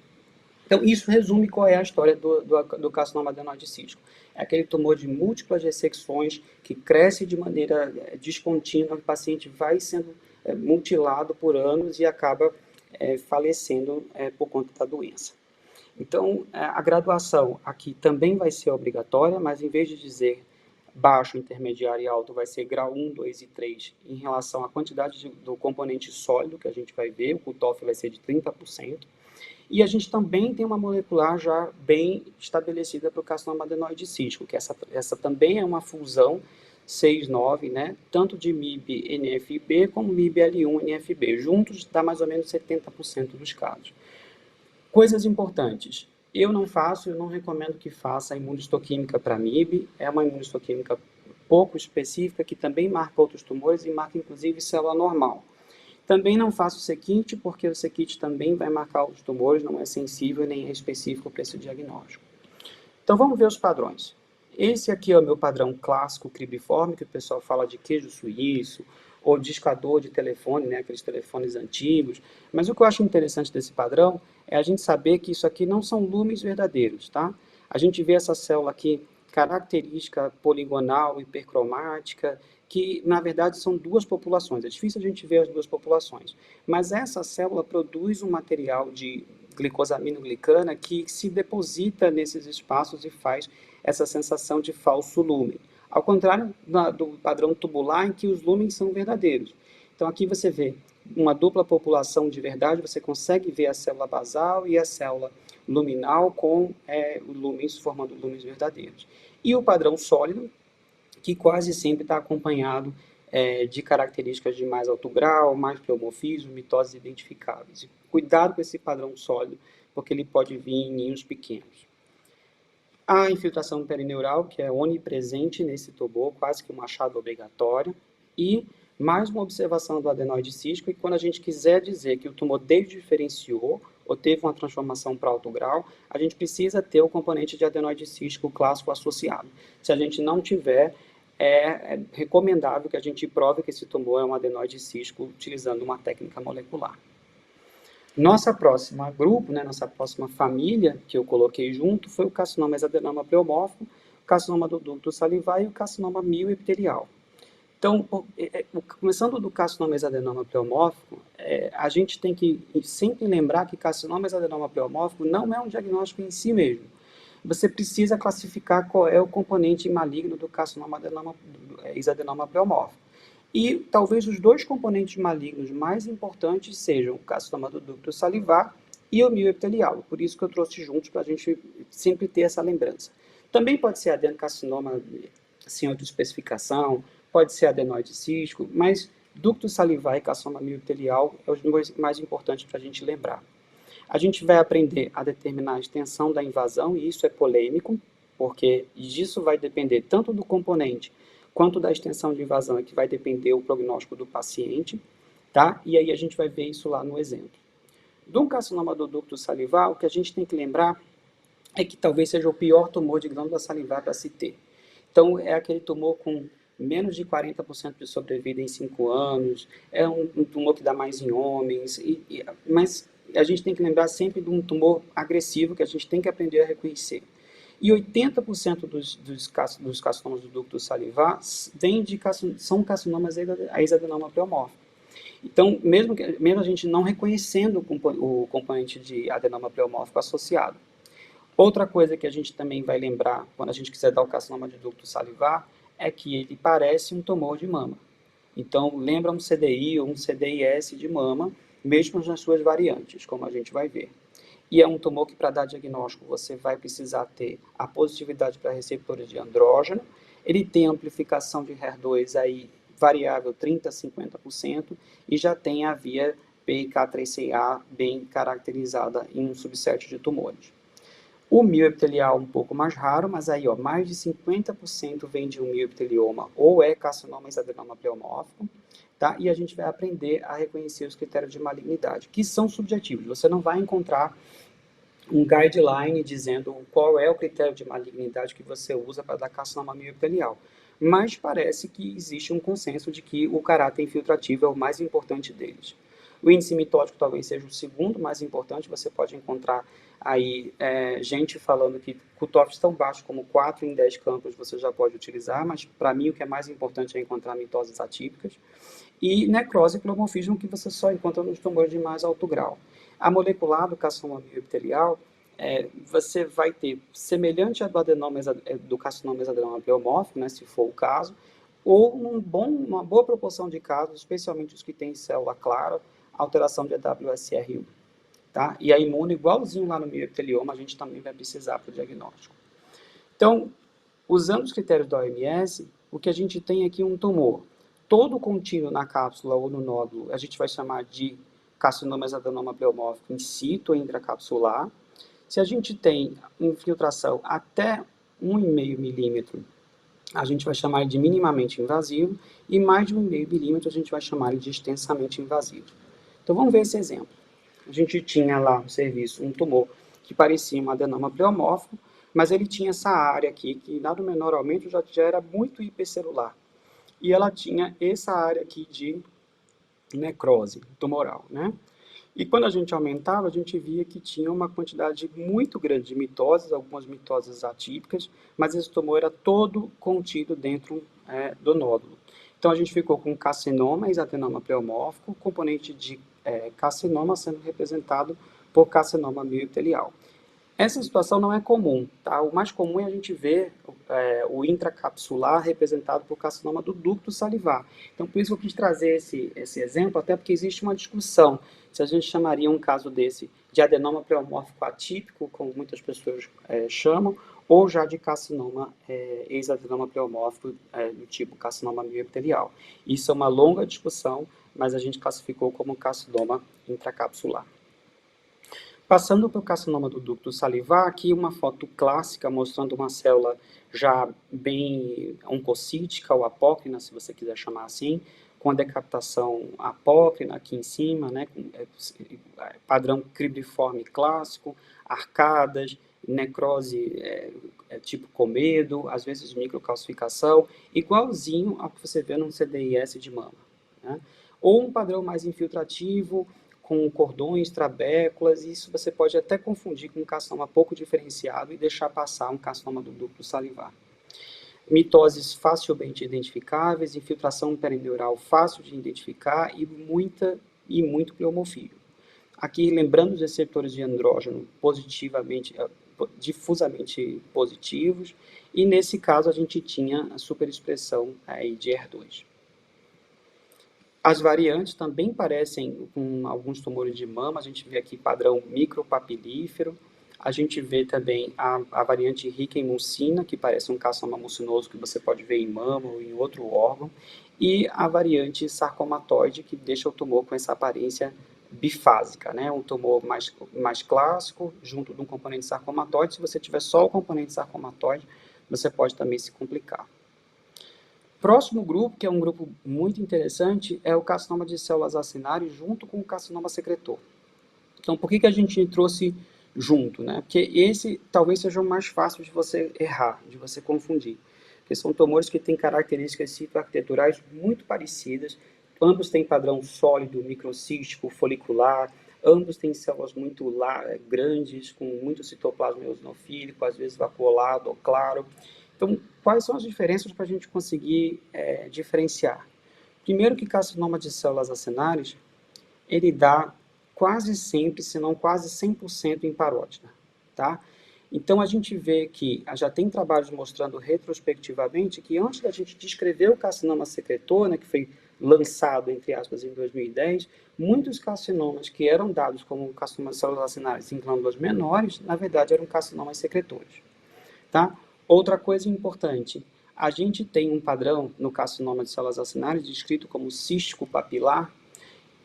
Então isso resume qual é a história do carcinoma adenoide cístico. É aquele tumor de múltiplas ressecções que cresce de maneira descontínua, o paciente vai sendo mutilado por anos e acaba falecendo por conta da doença. Então, a graduação aqui também vai ser obrigatória, mas em vez de dizer baixo, intermediário e alto, vai ser grau 1, 2 e 3 em relação à quantidade do componente sólido que a gente vai ver, o cutoff vai ser de 30%. E a gente também tem uma molecular já bem estabelecida para o carcinoma adenoide cístico, que essa também é uma fusão 6-9, né? Tanto de MIB-NFB como MIB-L1-NFB. Juntos dá mais ou menos 70% dos casos. Coisas importantes. Eu não recomendo que faça a imunistoquímica para MIB, é uma imunistoquímica pouco específica, que também marca outros tumores e marca inclusive célula normal. Também não faço o C-kit, porque o C-kit também vai marcar outros tumores, não é sensível nem é específico para esse diagnóstico. Então vamos ver os padrões. Esse aqui é o meu padrão clássico cribiforme, que o pessoal fala de queijo suíço, ou discador de telefone, né, aqueles telefones antigos. Mas o que eu acho interessante desse padrão é a gente saber que isso aqui não são lumes verdadeiros, tá? A gente vê essa célula aqui, característica poligonal, hipercromática, que na verdade são duas populações. É difícil a gente ver as duas populações. Mas essa célula produz um material de glicosaminoglicana que se deposita nesses espaços e faz essa sensação de falso lúmen. Ao contrário do padrão tubular, em que os lúmens são verdadeiros. Então, aqui você vê uma dupla população de verdade, você consegue ver a célula basal e a célula luminal com lúmens, formando lúmens verdadeiros. E o padrão sólido, que quase sempre está acompanhado de características de mais alto grau, mais pleomorfismo, mitoses identificáveis. E cuidado com esse padrão sólido, porque ele pode vir em ninhos pequenos. A infiltração perineural, que é onipresente nesse tumor, quase que um achado obrigatório, e mais uma observação do adenoide cístico, e quando a gente quiser dizer que o tumor desdiferenciou ou teve uma transformação para alto grau, a gente precisa ter o componente de adenoide cístico clássico associado. Se a gente não tiver, é recomendável que a gente prove que esse tumor é um adenoide cístico utilizando uma técnica molecular. Nossa próxima grupo, nossa próxima família que eu coloquei junto foi o carcinoma exadenoma pleomórfico, o carcinoma do ducto salivar e o carcinoma mioepitelial. Então, começando do carcinoma exadenoma pleomórfico, a gente tem que sempre lembrar que carcinoma exadenoma pleomórfico não é um diagnóstico em si mesmo. Você precisa classificar qual é o componente maligno do carcinoma exadenoma pleomórfico. E talvez os dois componentes malignos mais importantes sejam o carcinoma do ducto salivar e o mioepitelial. Por isso que eu trouxe juntos para a gente sempre ter essa lembrança. Também pode ser adenocarcinoma sem outra especificação, pode ser adenoide cístico, mas ducto salivar e carcinoma mioepitelial é os mais importantes para a gente lembrar. A gente vai aprender a determinar a extensão da invasão, e isso é polêmico, porque disso vai depender tanto do componente quanto da extensão de invasão, é que vai depender o prognóstico do paciente, tá? E aí a gente vai ver isso lá no exemplo. Do carcinoma do ducto salivar, o que a gente tem que lembrar é que talvez seja o pior tumor de glândula salivar para se ter. Então, é aquele tumor com menos de 40% de sobrevida em 5 anos, é um tumor que dá mais em homens, mas a gente tem que lembrar sempre de um tumor agressivo que a gente tem que aprender a reconhecer. E 80% dos carcinomas do ducto salivar são carcinomas exadenoma pleomórfico. Então, mesmo a gente não reconhecendo o componente de adenoma pleomórfico associado. Outra coisa que a gente também vai lembrar quando a gente quiser dar o carcinoma de ducto salivar é que ele parece um tumor de mama. Então, lembra um CDI ou um CDIS de mama, mesmo nas suas variantes, como a gente vai ver. E é um tumor que, para dar diagnóstico, você vai precisar ter a positividade para receptores de andrógeno. Ele tem amplificação de HER2 aí variável 30% a 50% e já tem a via PIK3CA bem caracterizada em um subset de tumores. O mioepitelial um pouco mais raro, mas aí mais de 50% vem de um mioepitelioma ou é carcinoma exadenoma pleomórfico. Tá? E a gente vai aprender a reconhecer os critérios de malignidade, que são subjetivos. Você não vai encontrar um guideline dizendo qual é o critério de malignidade que você usa para dar carcinoma mioepitelial. Mas parece que existe um consenso de que o caráter infiltrativo é o mais importante deles. O índice mitótico talvez seja o segundo mais importante. Você pode encontrar aí gente falando que cutoffs tão baixos como 4 em 10 campos você já pode utilizar, mas para mim o que é mais importante é encontrar mitoses atípicas. E necrose e pleomorfismo que você só encontra nos tumores de mais alto grau. A molecular do carcinoma mioepitelial, você vai ter semelhante a do carcinoma exadenoma pleomórfico, se for o caso, ou uma boa proporção de casos, especialmente os que têm célula clara, alteração de AWSR1. Tá? E a imuno, igualzinho lá no mioepitelioma, a gente também vai precisar para o diagnóstico. Então, usando os critérios da OMS, o que a gente tem aqui é um tumor todo contínuo na cápsula ou no nódulo, a gente vai chamar de carcinoma exadenoma pleomórfico in situ ou intracapsular. Se a gente tem infiltração até 1,5 milímetro, a gente vai chamar de minimamente invasivo, e mais de 1,5 milímetro a gente vai chamar de extensamente invasivo. Então vamos ver esse exemplo. A gente tinha lá no serviço um tumor que parecia um adenoma pleomórfico, mas ele tinha essa área aqui, que nada menormente já era muito hipercelular. E ela tinha essa área aqui de necrose tumoral, E quando a gente aumentava, a gente via que tinha uma quantidade muito grande de mitoses, algumas mitoses atípicas, mas esse tumor era todo contido dentro do nódulo. Então a gente ficou com carcinoma exadenoma pleomórfico, componente de carcinoma sendo representado por carcinoma mioepitelial. Essa situação não é comum, tá? O mais comum é a gente ver o intracapsular representado por carcinoma do ducto salivar. Então, por isso eu quis trazer esse exemplo, até porque existe uma discussão se a gente chamaria um caso desse de adenoma pleomórfico atípico, como muitas pessoas chamam, ou já de carcinoma ex-adenoma pleomórfico do tipo carcinoma mioepitelial. Isso é uma longa discussão, mas a gente classificou como carcinoma intracapsular. Passando para o carcinoma do ducto salivar, aqui uma foto clássica mostrando uma célula já bem oncocítica ou apócrina, se você quiser chamar assim, com a decapitação apócrina aqui em cima, né, com padrão cribriforme clássico, arcadas, necrose tipo comedo, às vezes microcalcificação, igualzinho ao que você vê num CDIS de mama, né? Ou um padrão mais infiltrativo, com cordões, trabéculas, isso você pode até confundir com um carcinoma pouco diferenciado e deixar passar um carcinoma do ducto salivar. Mitoses facilmente identificáveis, infiltração perineural fácil de identificar e muito pleomorfismo. Aqui, lembrando os receptores de andrógeno difusamente positivos, e nesse caso a gente tinha a superexpressão aí de HER2. As variantes também parecem com alguns tumores de mama, a gente vê aqui padrão micropapilífero, a gente vê também a variante rica em mucina, que parece um carcinoma mucinoso que você pode ver em mama ou em outro órgão, e a variante sarcomatoide, que deixa o tumor com essa aparência bifásica, né? Um tumor mais clássico, junto de um componente sarcomatoide. Se você tiver só o componente sarcomatoide, você pode também se complicar. Próximo grupo, que é um grupo muito interessante, é o carcinoma de células acinárias junto com o carcinoma secretor. Então, por que a gente trouxe junto, né? Porque esse talvez seja o mais fácil de você errar, de você confundir. Porque são tumores que têm características citoarquiteturais muito parecidas, ambos têm padrão sólido, microcístico, folicular, ambos têm células muito grandes, com muito citoplasma eosinofílico, às vezes vacuolado ou claro. Então, quais são as diferenças para a gente conseguir diferenciar? Primeiro que carcinoma de células acinárias, ele dá quase sempre, se não quase 100% em parótida, tá? Então, a gente vê que já tem trabalhos mostrando retrospectivamente que antes da gente descrever o carcinoma secretor, né, que foi lançado, entre aspas, em 2010, muitos carcinomas que eram dados como carcinoma de células acinárias em glândulas menores, na verdade, eram carcinomas secretores, tá? Outra coisa importante, a gente tem um padrão no carcinoma de células acinárias descrito como cístico papilar,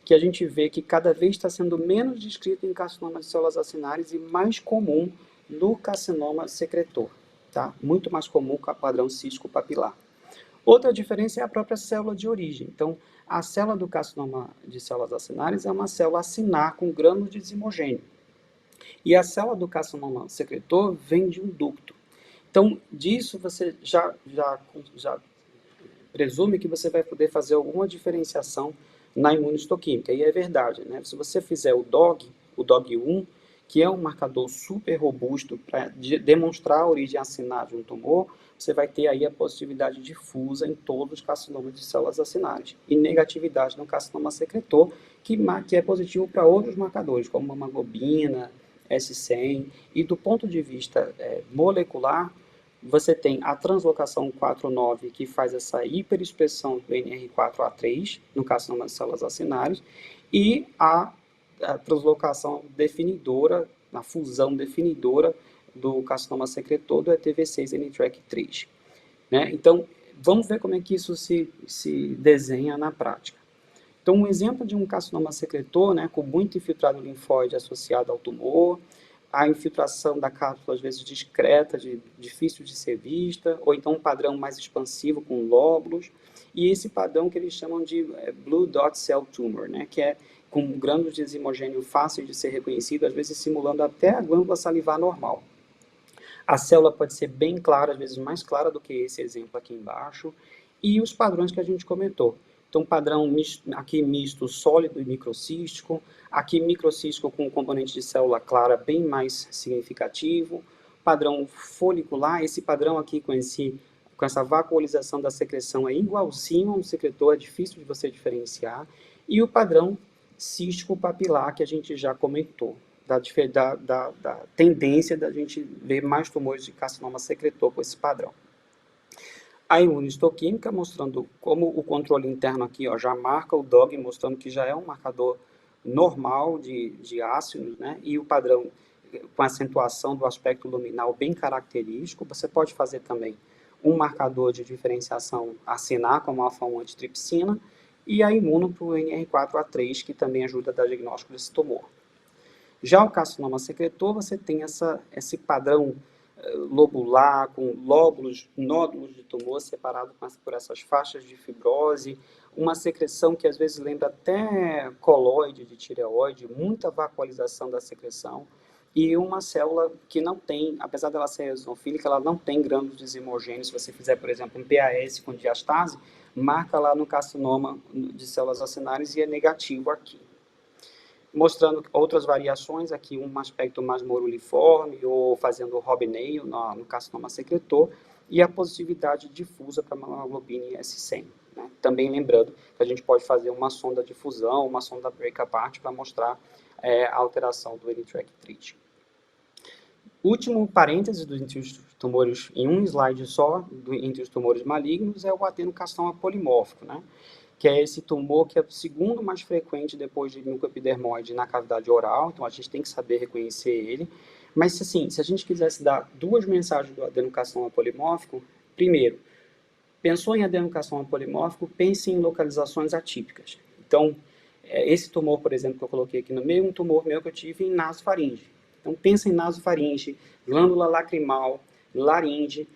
que a gente vê que cada vez está sendo menos descrito em carcinoma de células acinárias e mais comum no carcinoma secretor, tá? Muito mais comum com o padrão cístico papilar. Outra diferença é a própria célula de origem. Então, a célula do carcinoma de células acinárias é uma célula acinar com grânulos de desimogênio. E a célula do carcinoma secretor vem de um ducto. Então, disso você já presume que você vai poder fazer alguma diferenciação na imunistoquímica. E é verdade, né? Se você fizer o DOG1, que é um marcador super robusto para demonstrar a origem acinar de um tumor, você vai ter aí a positividade difusa em todos os carcinomas de células acinárias e negatividade no carcinoma secretor, que é positivo para outros marcadores, como hemoglobina, S100, e do ponto de vista molecular, você tem a translocação 4,9, que faz essa hiperexpressão do NR4A3, no carcinoma de células acinárias, e a translocação definidora, a fusão definidora do carcinoma secretor do ETV6-NTRK3. Né? Então, vamos ver como é que isso se desenha na prática. Então, um exemplo de um carcinoma secretor, né, com muito infiltrado linfóide associado ao tumor, a infiltração da cápsula, às vezes, discreta, difícil de ser vista, ou então um padrão mais expansivo com lóbulos, e esse padrão que eles chamam de Blue Dot Cell Tumor, né, que é com grânulos de desimogênio fáceis de ser reconhecido, às vezes simulando até a glândula salivar normal. A célula pode ser bem clara, às vezes mais clara do que esse exemplo aqui embaixo, e os padrões que a gente comentou. Então, padrão aqui misto sólido e microcístico, aqui microcístico com componente de célula clara bem mais significativo, padrão folicular, esse padrão aqui com essa vacuolização da secreção é igualzinho a um secretor, é difícil de você diferenciar, e o padrão cístico papilar que a gente já comentou, da tendência da gente ver mais tumores de carcinoma secretor com esse padrão. A imunistoquímica mostrando como o controle interno aqui já marca o DOG, mostrando que já é um marcador normal de ácidos, né? E o padrão com acentuação do aspecto luminal bem característico. Você pode fazer também um marcador de diferenciação acinar, como alfa-1 antitripsina, e a imuno para o NR4A3, que também ajuda a dar diagnóstico desse tumor. Já o carcinoma secretor, você tem esse padrão lobular, com lóbulos, nódulos de tumor separados por essas faixas de fibrose, uma secreção que às vezes lembra até coloide de tireoide, muita vacuolização da secreção, e uma célula que não tem, apesar dela ser eosinofílica, ela não tem grânulos desimogêneos. Se você fizer, por exemplo, um PAS com diastase, marca lá no carcinoma de células acinárias e é negativo aqui. Mostrando outras variações, aqui um aspecto mais moruliforme, ou fazendo Robinail no carcinoma secretor, e a positividade difusa para a hemoglobina S100. Né? Também lembrando que a gente pode fazer uma sonda de fusão, uma sonda break-apart para mostrar a alteração do erythroid. Último parêntese entre os tumores, em um slide só, entre os tumores malignos, é o adenocarcinoma polimórfico, né? Que é esse tumor que é o segundo mais frequente depois de mucoepidermoide na cavidade oral, então a gente tem que saber reconhecer ele. Mas, assim, se a gente quisesse dar duas mensagens do adenocarcinoma polimórfico, primeiro, pensou em adenocarcinoma polimórfico, pense em localizações atípicas. Então, esse tumor, por exemplo, que eu coloquei aqui no meio, um tumor meu que eu tive em nasofaringe. Então, pensa em nasofaringe, glândula lacrimal, laringe,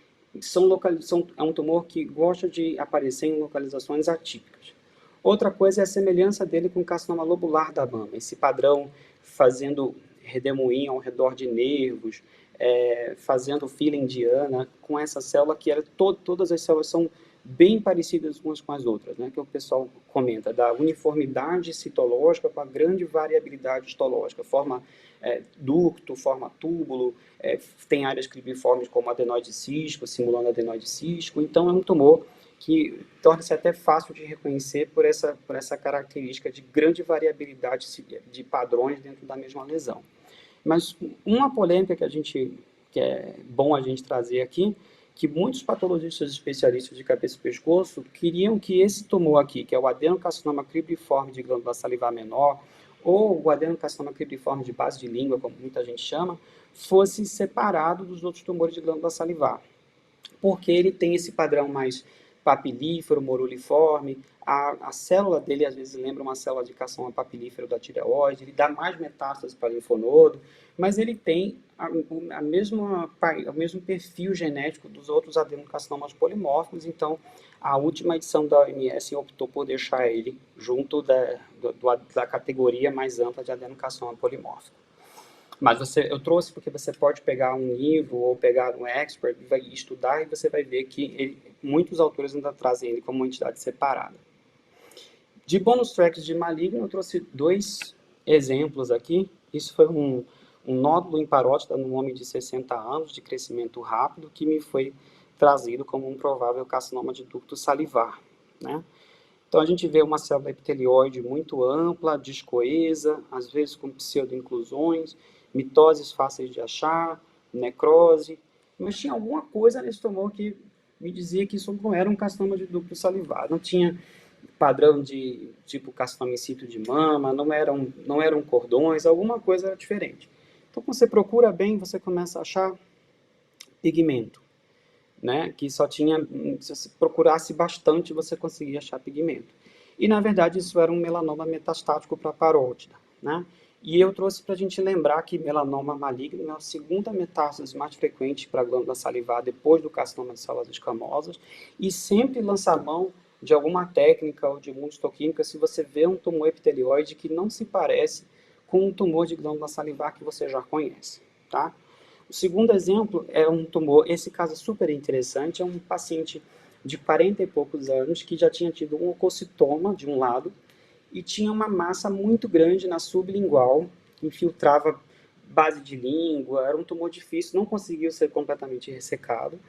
é um tumor que gosta de aparecer em localizações atípicas. Outra coisa é a semelhança dele com o carcinoma lobular da mama, esse padrão fazendo redemoinho ao redor de nervos, fazendo fila indiana com essa célula que todas as células são bem parecidas umas com as outras, né, que o pessoal comenta, da uniformidade citológica com a grande variabilidade histológica, forma ducto, forma túbulo, tem áreas cribiformes como adenoide cístico, simulando adenoide cístico, então é um tumor que torna-se até fácil de reconhecer por essa característica de grande variabilidade de padrões dentro da mesma lesão. Mas uma polêmica que é bom a gente trazer aqui, que muitos patologistas especialistas de cabeça e pescoço queriam que esse tumor aqui, que é o adenocarcinoma cribriforme de glândula salivar menor, ou o adenocarcinoma cribriforme de base de língua, como muita gente chama, fosse separado dos outros tumores de glândula salivar. Porque ele tem esse padrão mais papilífero, moruliforme, a célula dele às vezes lembra uma célula de carcinoma papilífero da tireoide, ele dá mais metástases para linfonodo, mas ele tem o mesmo perfil genético dos outros adenocarcinomas polimórficos, então a última edição da OMS optou por deixar ele junto da categoria mais ampla de adenocarcinoma polimórfico. Mas eu trouxe porque você pode pegar um livro ou pegar um expert e vai estudar e você vai ver que muitos autores ainda trazem ele como uma entidade separada. De bônus tracks de maligno, eu trouxe dois exemplos aqui. Isso foi um nódulo em parótida num homem de 60 anos, de crescimento rápido, que me foi trazido como um provável carcinoma de ducto salivar, né? Então, a gente vê uma célula epitelioide muito ampla, discoesa, às vezes com pseudoinclusões, mitoses fáceis de achar, necrose, mas tinha alguma coisa nesse tumor que me dizia que isso não era um carcinoma de ducto salivar, não tinha padrão de tipo carcinoma in situ de mama, não eram cordões, alguma coisa era diferente. Então, quando você procura bem, você começa a achar pigmento, né, que só tinha, se você procurasse bastante, você conseguia achar pigmento. E, na verdade, isso era um melanoma metastático para a parótida, né? E eu trouxe para a gente lembrar que melanoma maligno é a segunda metástase mais frequente para a glândula salivar depois do carcinoma de células escamosas, e sempre lançar mão de alguma técnica ou de imunistoquímica se você vê um tumor epitelioide que não se parece com um tumor de glândula salivar que você já conhece, tá? O segundo exemplo é um tumor, esse caso é super interessante, é um paciente de 40 e poucos anos que já tinha tido um ococitoma de um lado e tinha uma massa muito grande na sublingual, que infiltrava base de língua, era um tumor difícil, não conseguiu ser completamente ressecado,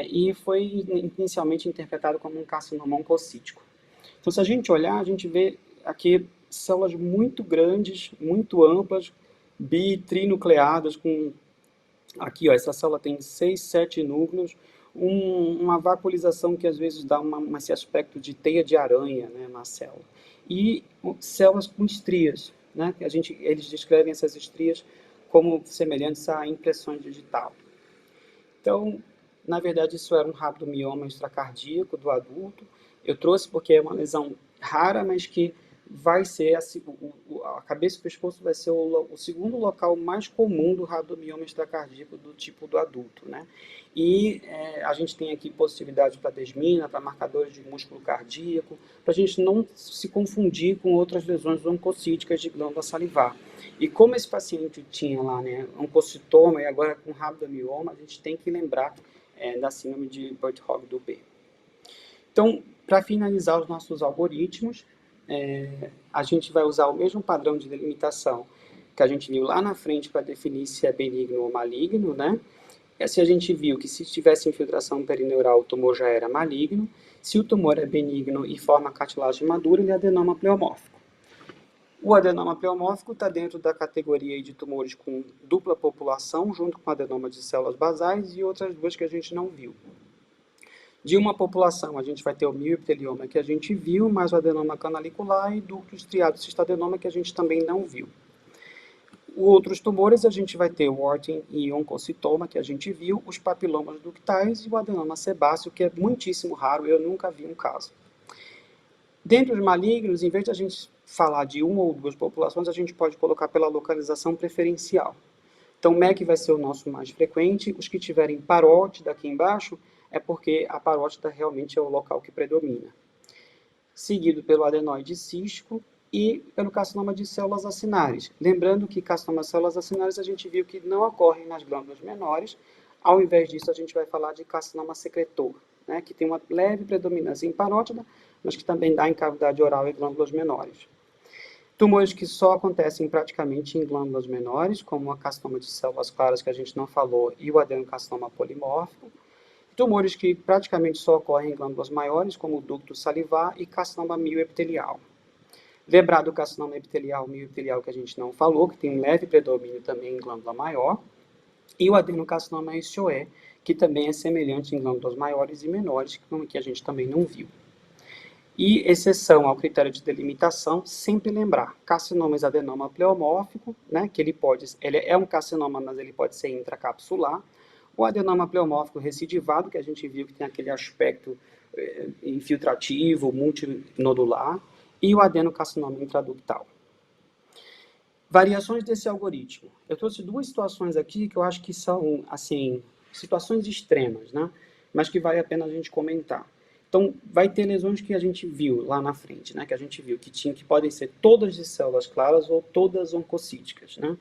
e foi inicialmente interpretado como um carcinoma oncocítico. Então, se a gente olhar, a gente vê aqui células muito grandes, muito amplas, bitrinucleadas com... Aqui, ó, essa célula tem 6, 7 núcleos, uma vacuolização que às vezes dá esse aspecto de teia de aranha, né, na célula. E células com estrias, né? Eles descrevem essas estrias como semelhantes a impressões digital. Então, na verdade, isso era um rabdomioma extracardíaco do adulto. Eu trouxe porque é uma lesão rara, mas que vai ser a cabeça e o pescoço vai ser o segundo local mais comum do rabdomioma extracardíaco do tipo do adulto, né? E a gente tem aqui positividade para desmina, para marcadores de músculo cardíaco, para a gente não se confundir com outras lesões oncocíticas de glândula salivar. E como esse paciente tinha lá, né, oncocitoma e agora com rabdomioma, a gente tem que lembrar da síndrome de Birt-Hogg do B. Então, para finalizar os nossos algoritmos, a gente vai usar o mesmo padrão de delimitação que a gente viu lá na frente para definir se é benigno ou maligno, né? Se a gente viu que se tivesse infiltração perineural, o tumor já era maligno. Se o tumor é benigno e forma cartilagem madura, ele é adenoma pleomórfico. O adenoma pleomórfico está dentro da categoria de tumores com dupla população, junto com adenoma de células basais e outras duas que a gente não viu. De uma população, a gente vai ter o mioepitelioma que a gente viu, mais o adenoma canalicular e ducto estriado cistadenoma que a gente também não viu. Outros tumores, a gente vai ter o Warthin e oncocitoma que a gente viu, os papilomas ductais e o adenoma sebáceo, que é muitíssimo raro, eu nunca vi um caso. Dentre os malignos, em vez de a gente falar de uma ou duas populações, a gente pode colocar pela localização preferencial. Então, MEC vai ser o nosso mais frequente. Os que tiverem parótida aqui embaixo é porque a parótida realmente é o local que predomina. Seguido pelo adenoide cístico e pelo carcinoma de células acinárias. Lembrando que carcinoma de células acinárias a gente viu que não ocorrem nas glândulas menores. Ao invés disso, a gente vai falar de carcinoma secretor, né, que tem uma leve predominância em parótida, mas que também dá em cavidade oral e glândulas menores. Tumores que só acontecem praticamente em glândulas menores, como a carcinoma de células claras que a gente não falou e o adenocarcinoma polimórfico. Tumores que praticamente só ocorrem em glândulas maiores, como o ducto salivar e carcinoma mioepitelial. Lembrar do carcinoma epitelial, mioepitelial que a gente não falou, que tem um leve predomínio também em glândula maior. E o adenocarcinoma SOE, que também é semelhante em glândulas maiores e menores, que a gente também não viu. E exceção ao critério de delimitação, sempre lembrar, carcinoma adenoma pleomórfico, né, que ele é um carcinoma, mas ele pode ser intracapsular. O adenoma pleomórfico recidivado, que a gente viu que tem aquele aspecto infiltrativo, multinodular, e o adenocarcinoma intraductal. Variações desse algoritmo. Eu trouxe duas situações aqui que eu acho que são, assim, situações extremas, né, mas que vale a pena a gente comentar. Então, vai ter lesões que a gente viu lá na frente, né, que a gente viu que podem ser todas de células claras ou todas oncocíticas, né.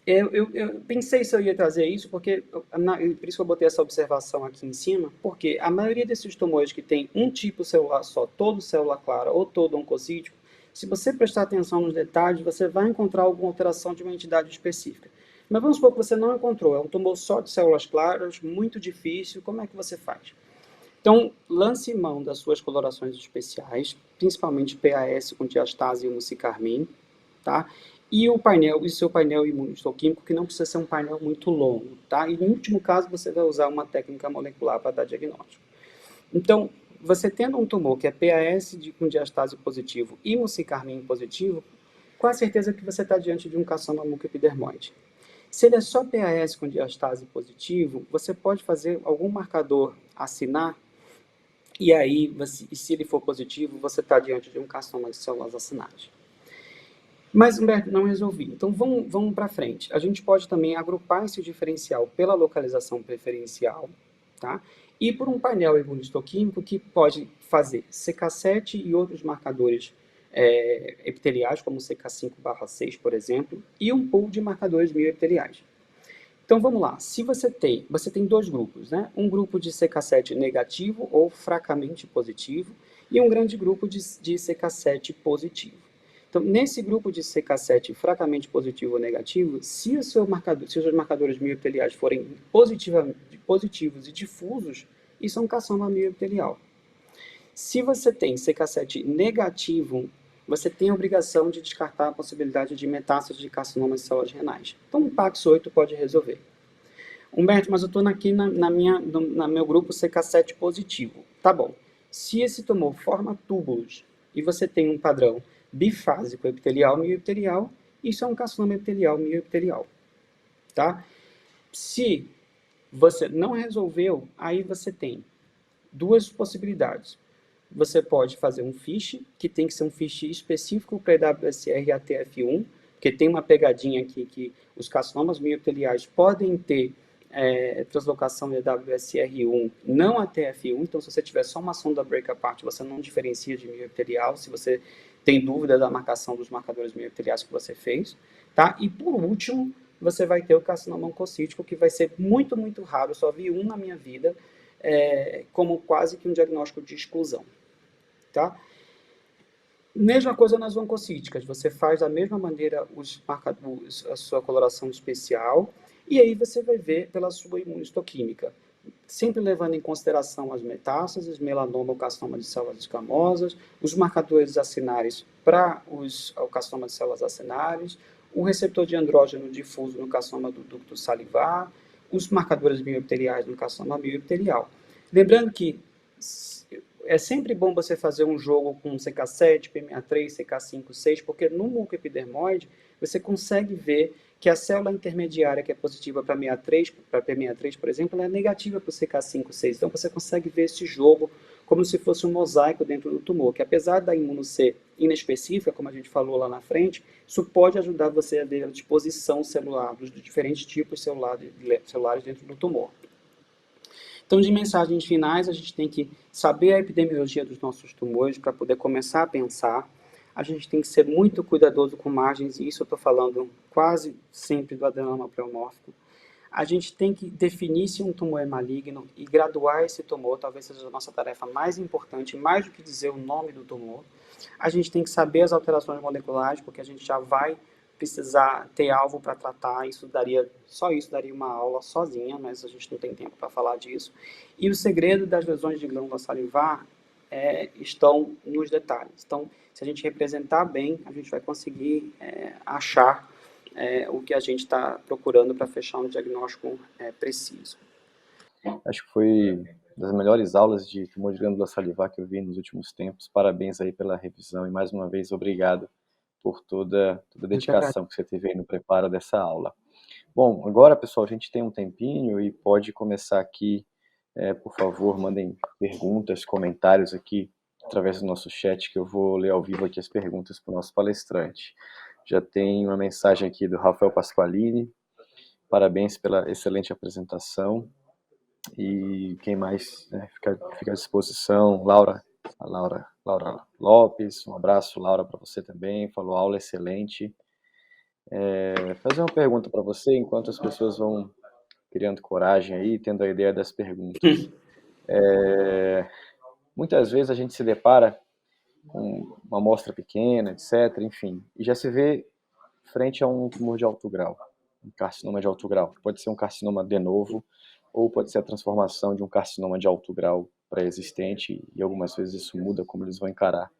Eu pensei se eu ia trazer isso, porque, por isso que eu botei essa observação aqui em cima, porque a maioria desses tumores que tem um tipo celular só, todo célula clara ou todo oncocítico, se você prestar atenção nos detalhes, você vai encontrar alguma alteração de uma entidade específica. Mas vamos supor que você não encontrou, é um tumor só de células claras, muito difícil, como é que você faz? Então, lance mão das suas colorações especiais, principalmente PAS com diastase e mucicarmin, tá? E o seu painel imunohistoquímico, que não precisa ser um painel muito longo, tá? E no último caso, você vai usar uma técnica molecular para dar diagnóstico. Então, você tendo um tumor que é PAS com diastase positivo e mucicarmin positivo, com a certeza que você está diante de um carcinoma mucoepidermoide. Se ele é só PAS com diastase positivo, você pode fazer algum marcador acinar, e aí, se ele for positivo, você está diante de um carcinoma de células acinárias. Mas, Humberto, não resolvi. Então, vamos para frente. A gente pode também agrupar esse diferencial pela localização preferencial, tá? E por um painel imunohistoquímico que pode fazer CK7 e outros marcadores epiteliais, como CK5/6, por exemplo, e um pool de marcadores mioepiteliais. Então, vamos lá. Se você tem dois grupos, né? Um grupo de CK7 negativo ou fracamente positivo e um grande grupo de CK7 positivo. Então, nesse grupo de CK7 fracamente positivo ou negativo, se os seus marcadores mioepiteliais forem positivos e difusos, isso é um carcinoma mioepitelial. Se você tem CK7 negativo você tem a obrigação de descartar a possibilidade de metástase de carcinoma de células renais. Então, o Pax8 pode resolver. Humberto, mas eu estou aqui no meu grupo CK7 positivo. Tá bom. Se esse tumor forma túbulos e você tem um padrão bifásico epitelial, mioepitelial, isso é um carcinoma epitelial, mioepitelial. Tá? Se você não resolveu, aí você tem duas possibilidades. Você pode fazer um FISH, que tem que ser um FISH específico para EWSR e ATF1, porque tem uma pegadinha aqui que os carcinomas mioepiteliais podem ter translocação de EWSR1, não ATF1, então se você tiver só uma sonda break apart, você não diferencia de mioepitelial, se você tem dúvida da marcação dos marcadores mioepiteliais que você fez, tá? E por último, você vai ter o carcinoma oncocítico, que vai ser muito, muito raro, eu só vi um na minha vida, como quase que um diagnóstico de exclusão, tá? Mesma coisa nas oncocíticas, você faz da mesma maneira a sua coloração especial, e aí você vai ver pela sua imunistoquímica, sempre levando em consideração as metástases, melanoma ou carcinoma de células escamosas, os marcadores acinários para o carcinoma de células acinárias, o receptor de andrógeno difuso no carcinoma do ducto salivar, os marcadores bioepiteliais no carcinoma bioepitelial. Lembrando que é sempre bom você fazer um jogo com CK7, PMA3, CK5, 6, porque no mucoepidermoide você consegue ver que a célula intermediária que é positiva para P63, por exemplo, ela é negativa para o CK5, 6. Então você consegue ver esse jogo como se fosse um mosaico dentro do tumor, que apesar da imuno ser inespecífica, como a gente falou lá na frente, isso pode ajudar você a ver a disposição celular dos diferentes tipos celulares dentro do tumor. Então, de mensagens finais, a gente tem que saber a epidemiologia dos nossos tumores para poder começar a pensar. A gente tem que ser muito cuidadoso com margens, e isso eu estou falando quase sempre do adenoma pleomórfico. A gente tem que definir se um tumor é maligno e graduar esse tumor, talvez seja a nossa tarefa mais importante, mais do que dizer o nome do tumor. A gente tem que saber as alterações moleculares, porque a gente já vai precisar ter alvo para tratar, só isso daria uma aula sozinha, mas a gente não tem tempo para falar disso. E o segredo das lesões de glândula salivar estão nos detalhes. Então, se a gente representar bem, a gente vai conseguir achar o que a gente está procurando para fechar um diagnóstico preciso. Acho que foi das melhores aulas de tumor de glândula salivar que eu vi nos últimos tempos. Parabéns aí pela revisão e mais uma vez obrigado por toda a dedicação que você teve aí no preparo dessa aula. Bom, agora, pessoal, a gente tem um tempinho e pode começar aqui, por favor, mandem perguntas, comentários aqui através do nosso chat, que eu vou ler ao vivo aqui as perguntas para o nosso palestrante. Já tem uma mensagem aqui do Rafael Pasqualini, parabéns pela excelente apresentação. E quem mais fica à disposição? Laura Lopes, um abraço, Laura, para você também, falou aula excelente. Fazer uma pergunta para você, enquanto as pessoas vão criando coragem aí, tendo a ideia das perguntas. Muitas vezes a gente se depara com uma amostra pequena, etc., enfim, e já se vê frente a um tumor de alto grau, um carcinoma de alto grau. Pode ser um carcinoma de novo, ou pode ser a transformação de um carcinoma de alto grau pré-existente, e algumas vezes isso muda como eles vão encarar.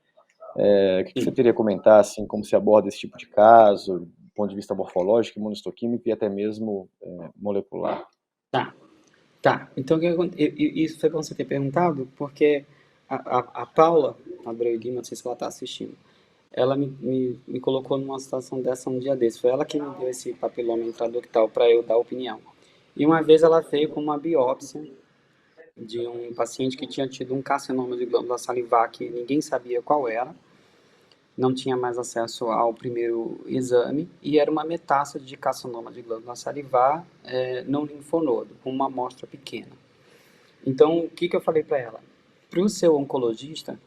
O que você teria a comentar, assim, como se aborda esse tipo de caso, do ponto de vista morfológico, imunohistoquímico e até mesmo molecular? Tá. Então, isso foi bom você ter perguntado, porque a Paula Abreu Lima, não sei se ela está assistindo, ela me colocou numa situação dessa um dia desse. Foi ela que me deu esse papiloma intraductal para eu dar opinião. E uma vez ela veio com uma biópsia de um paciente que tinha tido um carcinoma de glândula salivar que ninguém sabia qual era, não tinha mais acesso ao primeiro exame, e era uma metástase de carcinoma de glândula salivar não linfonodo, com uma amostra pequena. Então, o que eu falei para ela? Para o seu oncologista,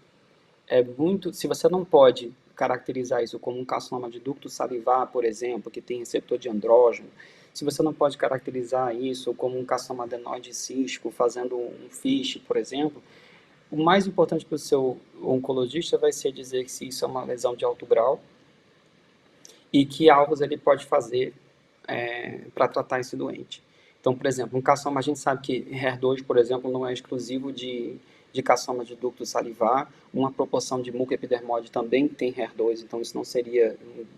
se você não pode caracterizar isso como um carcinoma de ducto salivar, por exemplo, que tem receptor de andrógeno, se você não pode caracterizar isso como um carcinoma adenoide cístico, fazendo um FISH, por exemplo, o mais importante para o seu oncologista vai ser dizer se isso é uma lesão de alto grau e que alvos ele pode fazer para tratar esse doente. Então, por exemplo, um carcinoma, a gente sabe que HER2, por exemplo, não é exclusivo de de carcinoma de ducto salivar, uma proporção de mucoepidermóide também tem HER2, então isso não seria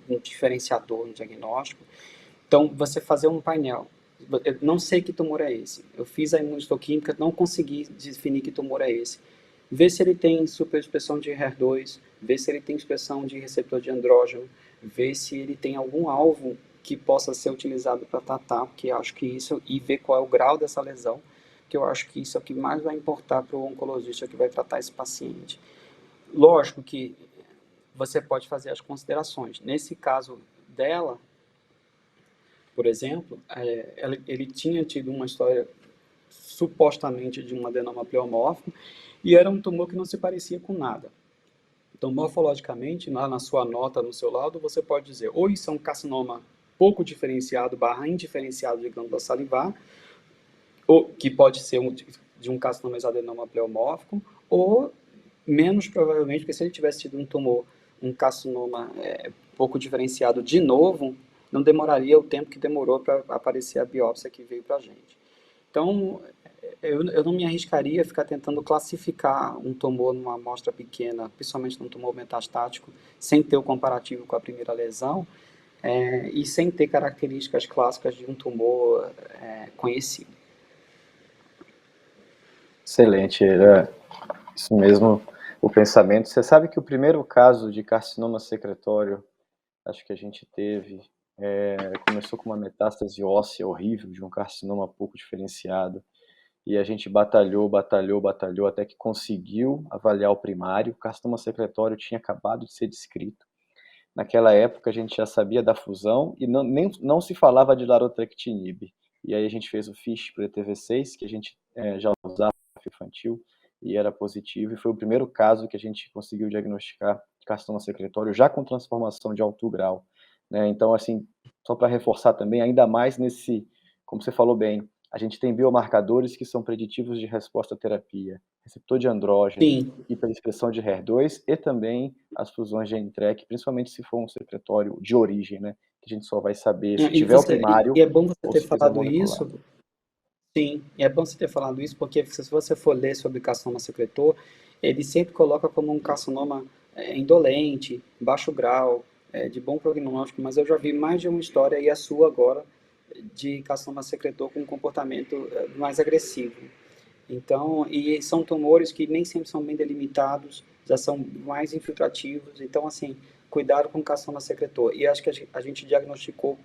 um diferenciador no diagnóstico. Então, você fazer um painel, eu não sei que tumor é esse, eu fiz a imunistoquímica, não consegui definir que tumor é esse. Ver se ele tem superexpressão de HER2, ver se ele tem expressão de receptor de andrógeno, ver se ele tem algum alvo que possa ser utilizado para tratar, porque acho que isso, e ver qual é o grau dessa lesão, que eu acho que isso é o que mais vai importar para o oncologista que vai tratar esse paciente. Lógico que você pode fazer as considerações. Nesse caso dela, por exemplo, ele tinha tido uma história supostamente de um adenoma pleomórfico e era um tumor que não se parecia com nada. Então, morfologicamente, lá na sua nota, no seu laudo, você pode dizer ou isso é um carcinoma pouco diferenciado / indiferenciado de glândula salivar, ou que pode ser de um carcinoma exadenoma pleomórfico, ou menos provavelmente, porque se ele tivesse tido um tumor, um carcinoma pouco diferenciado de novo, não demoraria o tempo que demorou para aparecer a biópsia que veio para a gente. Então, eu não me arriscaria a ficar tentando classificar um tumor numa amostra pequena, principalmente num tumor metastático, sem ter o comparativo com a primeira lesão, e sem ter características clássicas de um tumor conhecido. Excelente, isso mesmo o pensamento. Você sabe que o primeiro caso de carcinoma secretório, acho que a gente teve, começou com uma metástase óssea horrível, de um carcinoma pouco diferenciado, e a gente batalhou, até que conseguiu avaliar o primário. O carcinoma secretório tinha acabado de ser descrito. Naquela época a gente já sabia da fusão e não se falava de larotrectinib. E aí a gente fez o FISH para ETV6, que a gente já usava infantil, e era positivo, e foi o primeiro caso que a gente conseguiu diagnosticar carcinoma secretório já com transformação de alto grau, né? Então, assim, só para reforçar também, ainda mais nesse, como você falou bem, a gente tem biomarcadores que são preditivos de resposta à terapia, receptor de andrógeno, Sim. hiperexpressão de HER2 e também as fusões de NTRK, principalmente se for um secretório de origem, né? Que a gente só vai saber se tiver o primário E é bom você ou ter se fizer falado molecular. isso. Sim, e é bom você ter falado isso, porque se você for ler sobre carcinoma secretor, ele sempre coloca como um carcinoma indolente, baixo grau, de bom prognóstico, mas eu já vi mais de uma história, e a sua agora, de carcinoma secretor com um comportamento mais agressivo. Então, e são tumores que nem sempre são bem delimitados, já são mais infiltrativos, então, assim, cuidado com o carcinoma secretor. E acho que a gente diagnosticou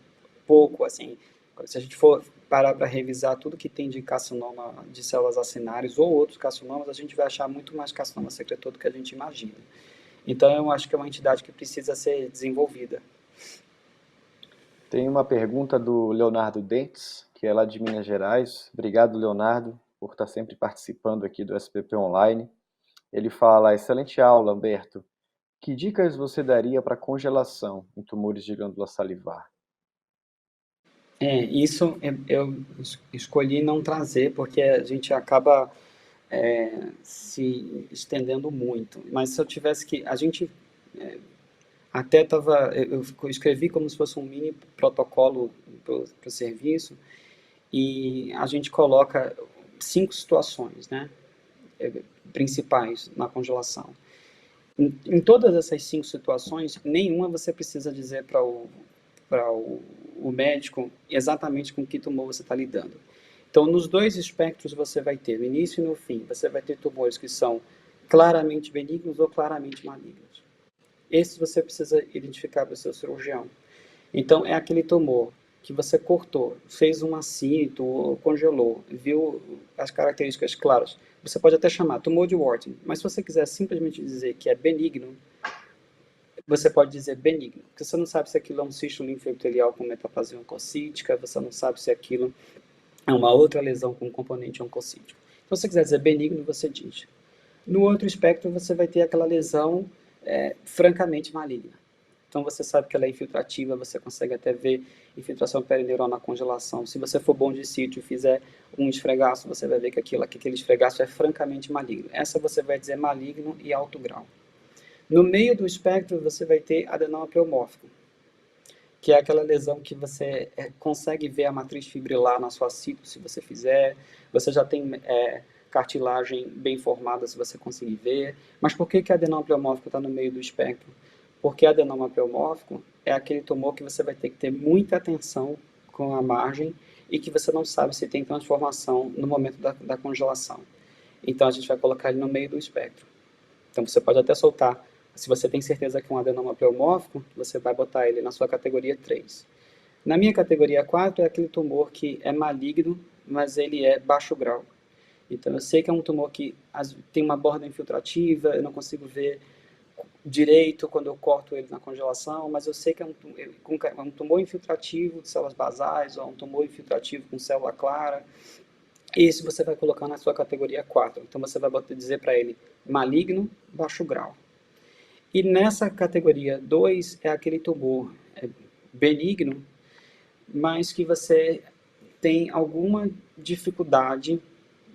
pouco, assim, se a gente for parar para revisar tudo que tem de carcinoma de células acinárias ou outros carcinomas, a gente vai achar muito mais carcinoma secretor do que a gente imagina. Então, eu acho que é uma entidade que precisa ser desenvolvida. Tem uma pergunta do Leonardo Dentes, que é lá de Minas Gerais. Obrigado, Leonardo, por estar sempre participando aqui do SPP Online. Ele fala: excelente aula, Humberto. Que dicas você daria para congelação em tumores de glândula salivar? Isso eu escolhi não trazer, porque a gente acaba se estendendo muito. Mas se eu tivesse que... A gente até estava... Eu escrevi como se fosse um mini protocolo para o serviço, e a gente coloca 5 situações, né, principais na congelação. Em todas essas 5 situações, nenhuma você precisa dizer para o médico exatamente com que tumor você está lidando. Então, nos dois espectros você vai ter, no início e no fim, você vai ter tumores que são claramente benignos ou claramente malignos. Esses você precisa identificar para o seu cirurgião. Então, é aquele tumor que você cortou, fez um acito, ou congelou, viu as características claras. Você pode até chamar tumor de Wharton, mas se você quiser simplesmente dizer que é benigno, você pode dizer benigno, porque você não sabe se aquilo é um cisto linfoepitelial com metaplasia oncocítica, você não sabe se aquilo é uma outra lesão com componente oncocítico. Então, se você quiser dizer benigno, você diz. No outro espectro, você vai ter aquela lesão francamente maligna. Então, você sabe que ela é infiltrativa, você consegue até ver infiltração perineural na congelação. Se você for bom de sítio e fizer um esfregaço, você vai ver que aquele esfregaço é francamente maligno. Essa você vai dizer maligno e alto grau. No meio do espectro, você vai ter adenoma pleomórfico, que é aquela lesão que você consegue ver a matriz fibrilar na sua cito, se você fizer. Você já tem cartilagem bem formada, se você conseguir ver. Mas por que adenoma pleomórfico está no meio do espectro? Porque adenoma pleomórfico é aquele tumor que você vai ter que ter muita atenção com a margem e que você não sabe se tem transformação no momento da congelação. Então, a gente vai colocar ele no meio do espectro. Então, você pode até soltar. Se você tem certeza que é um adenoma pleomórfico, você vai botar ele na sua categoria 3. Na minha categoria 4 é aquele tumor que é maligno, mas ele é baixo grau. Então, eu sei que é um tumor que tem uma borda infiltrativa, eu não consigo ver direito quando eu corto ele na congelação, mas eu sei que é um tumor infiltrativo de células basais ou um tumor infiltrativo com célula clara. Esse você vai colocar na sua categoria 4. Então, você vai dizer para ele maligno, baixo grau. E nessa categoria 2 é aquele tumor benigno, mas que você tem alguma dificuldade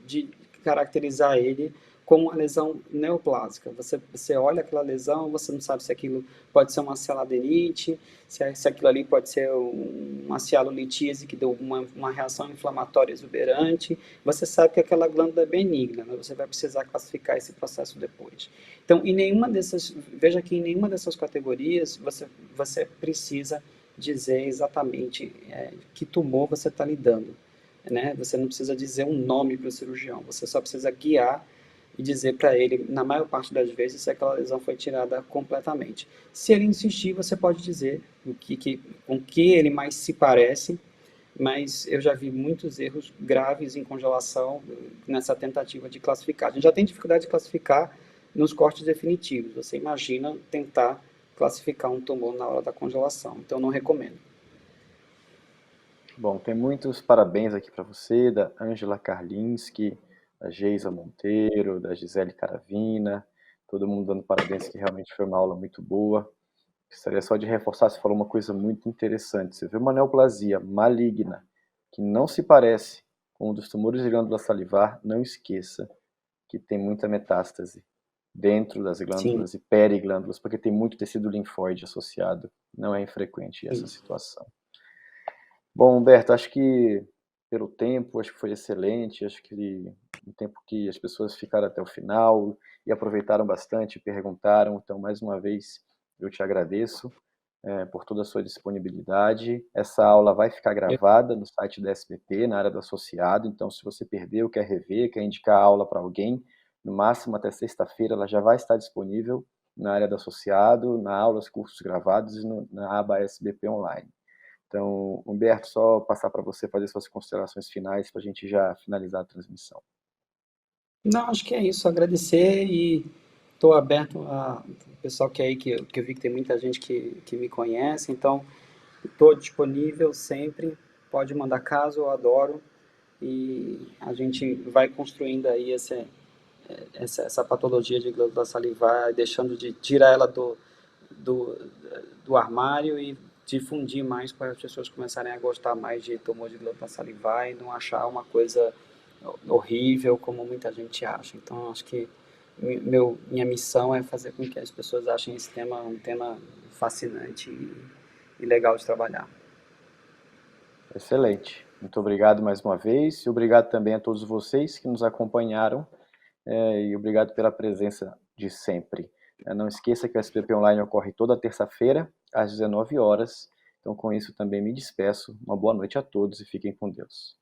de caracterizar ele como uma lesão neoplásica. Você olha aquela lesão, você não sabe se aquilo pode ser uma celadenite, se aquilo ali pode ser uma cialolitise que deu uma reação inflamatória exuberante. Você sabe que aquela glândula é benigna, mas você vai precisar classificar esse processo depois. Então, veja que em nenhuma dessas categorias você precisa dizer exatamente que tumor você está lidando. Né? Você não precisa dizer um nome para o cirurgião, você só precisa guiar e dizer para ele, na maior parte das vezes, se aquela lesão foi tirada completamente. Se ele insistir, você pode dizer com que ele mais se parece, mas eu já vi muitos erros graves em congelação nessa tentativa de classificar. A gente já tem dificuldade de classificar nos cortes definitivos. Você imagina tentar classificar um tumor na hora da congelação. Então, não recomendo. Bom, tem muitos parabéns aqui para você, da Ângela Karlinski, da Geisa Monteiro, da Gisele Caravina, todo mundo dando parabéns, que realmente foi uma aula muito boa. Gostaria só de reforçar, você falou uma coisa muito interessante. Você vê uma neoplasia maligna, que não se parece com um dos tumores de glândula salivar, não esqueça que tem muita metástase dentro das glândulas. Sim. E periglândulas, porque tem muito tecido linfóide associado. Não é infrequente essa situação. Bom, Humberto, acho que pelo tempo, acho que foi excelente, acho que um tempo que as pessoas ficaram até o final e aproveitaram bastante, perguntaram, então mais uma vez eu te agradeço por toda a sua disponibilidade. Essa aula vai ficar gravada no site da SBT, na área do associado, então se você perdeu, quer rever, quer indicar a aula para alguém, no máximo até sexta-feira ela já vai estar disponível na área do associado, na aulas, cursos gravados e na aba SBP Online. Então, Humberto, só passar para você fazer suas considerações finais para a gente já finalizar a transmissão. Não, acho que é isso. Agradecer e estou aberto a pessoal que é aí, que eu vi que tem muita gente que me conhece, então estou disponível sempre. Pode mandar caso, eu adoro. E a gente vai construindo aí essa patologia de glândula salivar, deixando de tirar ela do armário e difundir mais para as pessoas começarem a gostar mais de tumor de glândula salivar e não achar uma coisa horrível como muita gente acha. Então, acho que minha missão é fazer com que as pessoas achem esse tema um tema fascinante e legal de trabalhar. Excelente. Muito obrigado mais uma vez e obrigado também a todos vocês que nos acompanharam e obrigado pela presença de sempre. Não esqueça que o SBP Online ocorre toda terça-feira, às 19 horas. Então, com isso, também me despeço. Uma boa noite a todos e fiquem com Deus.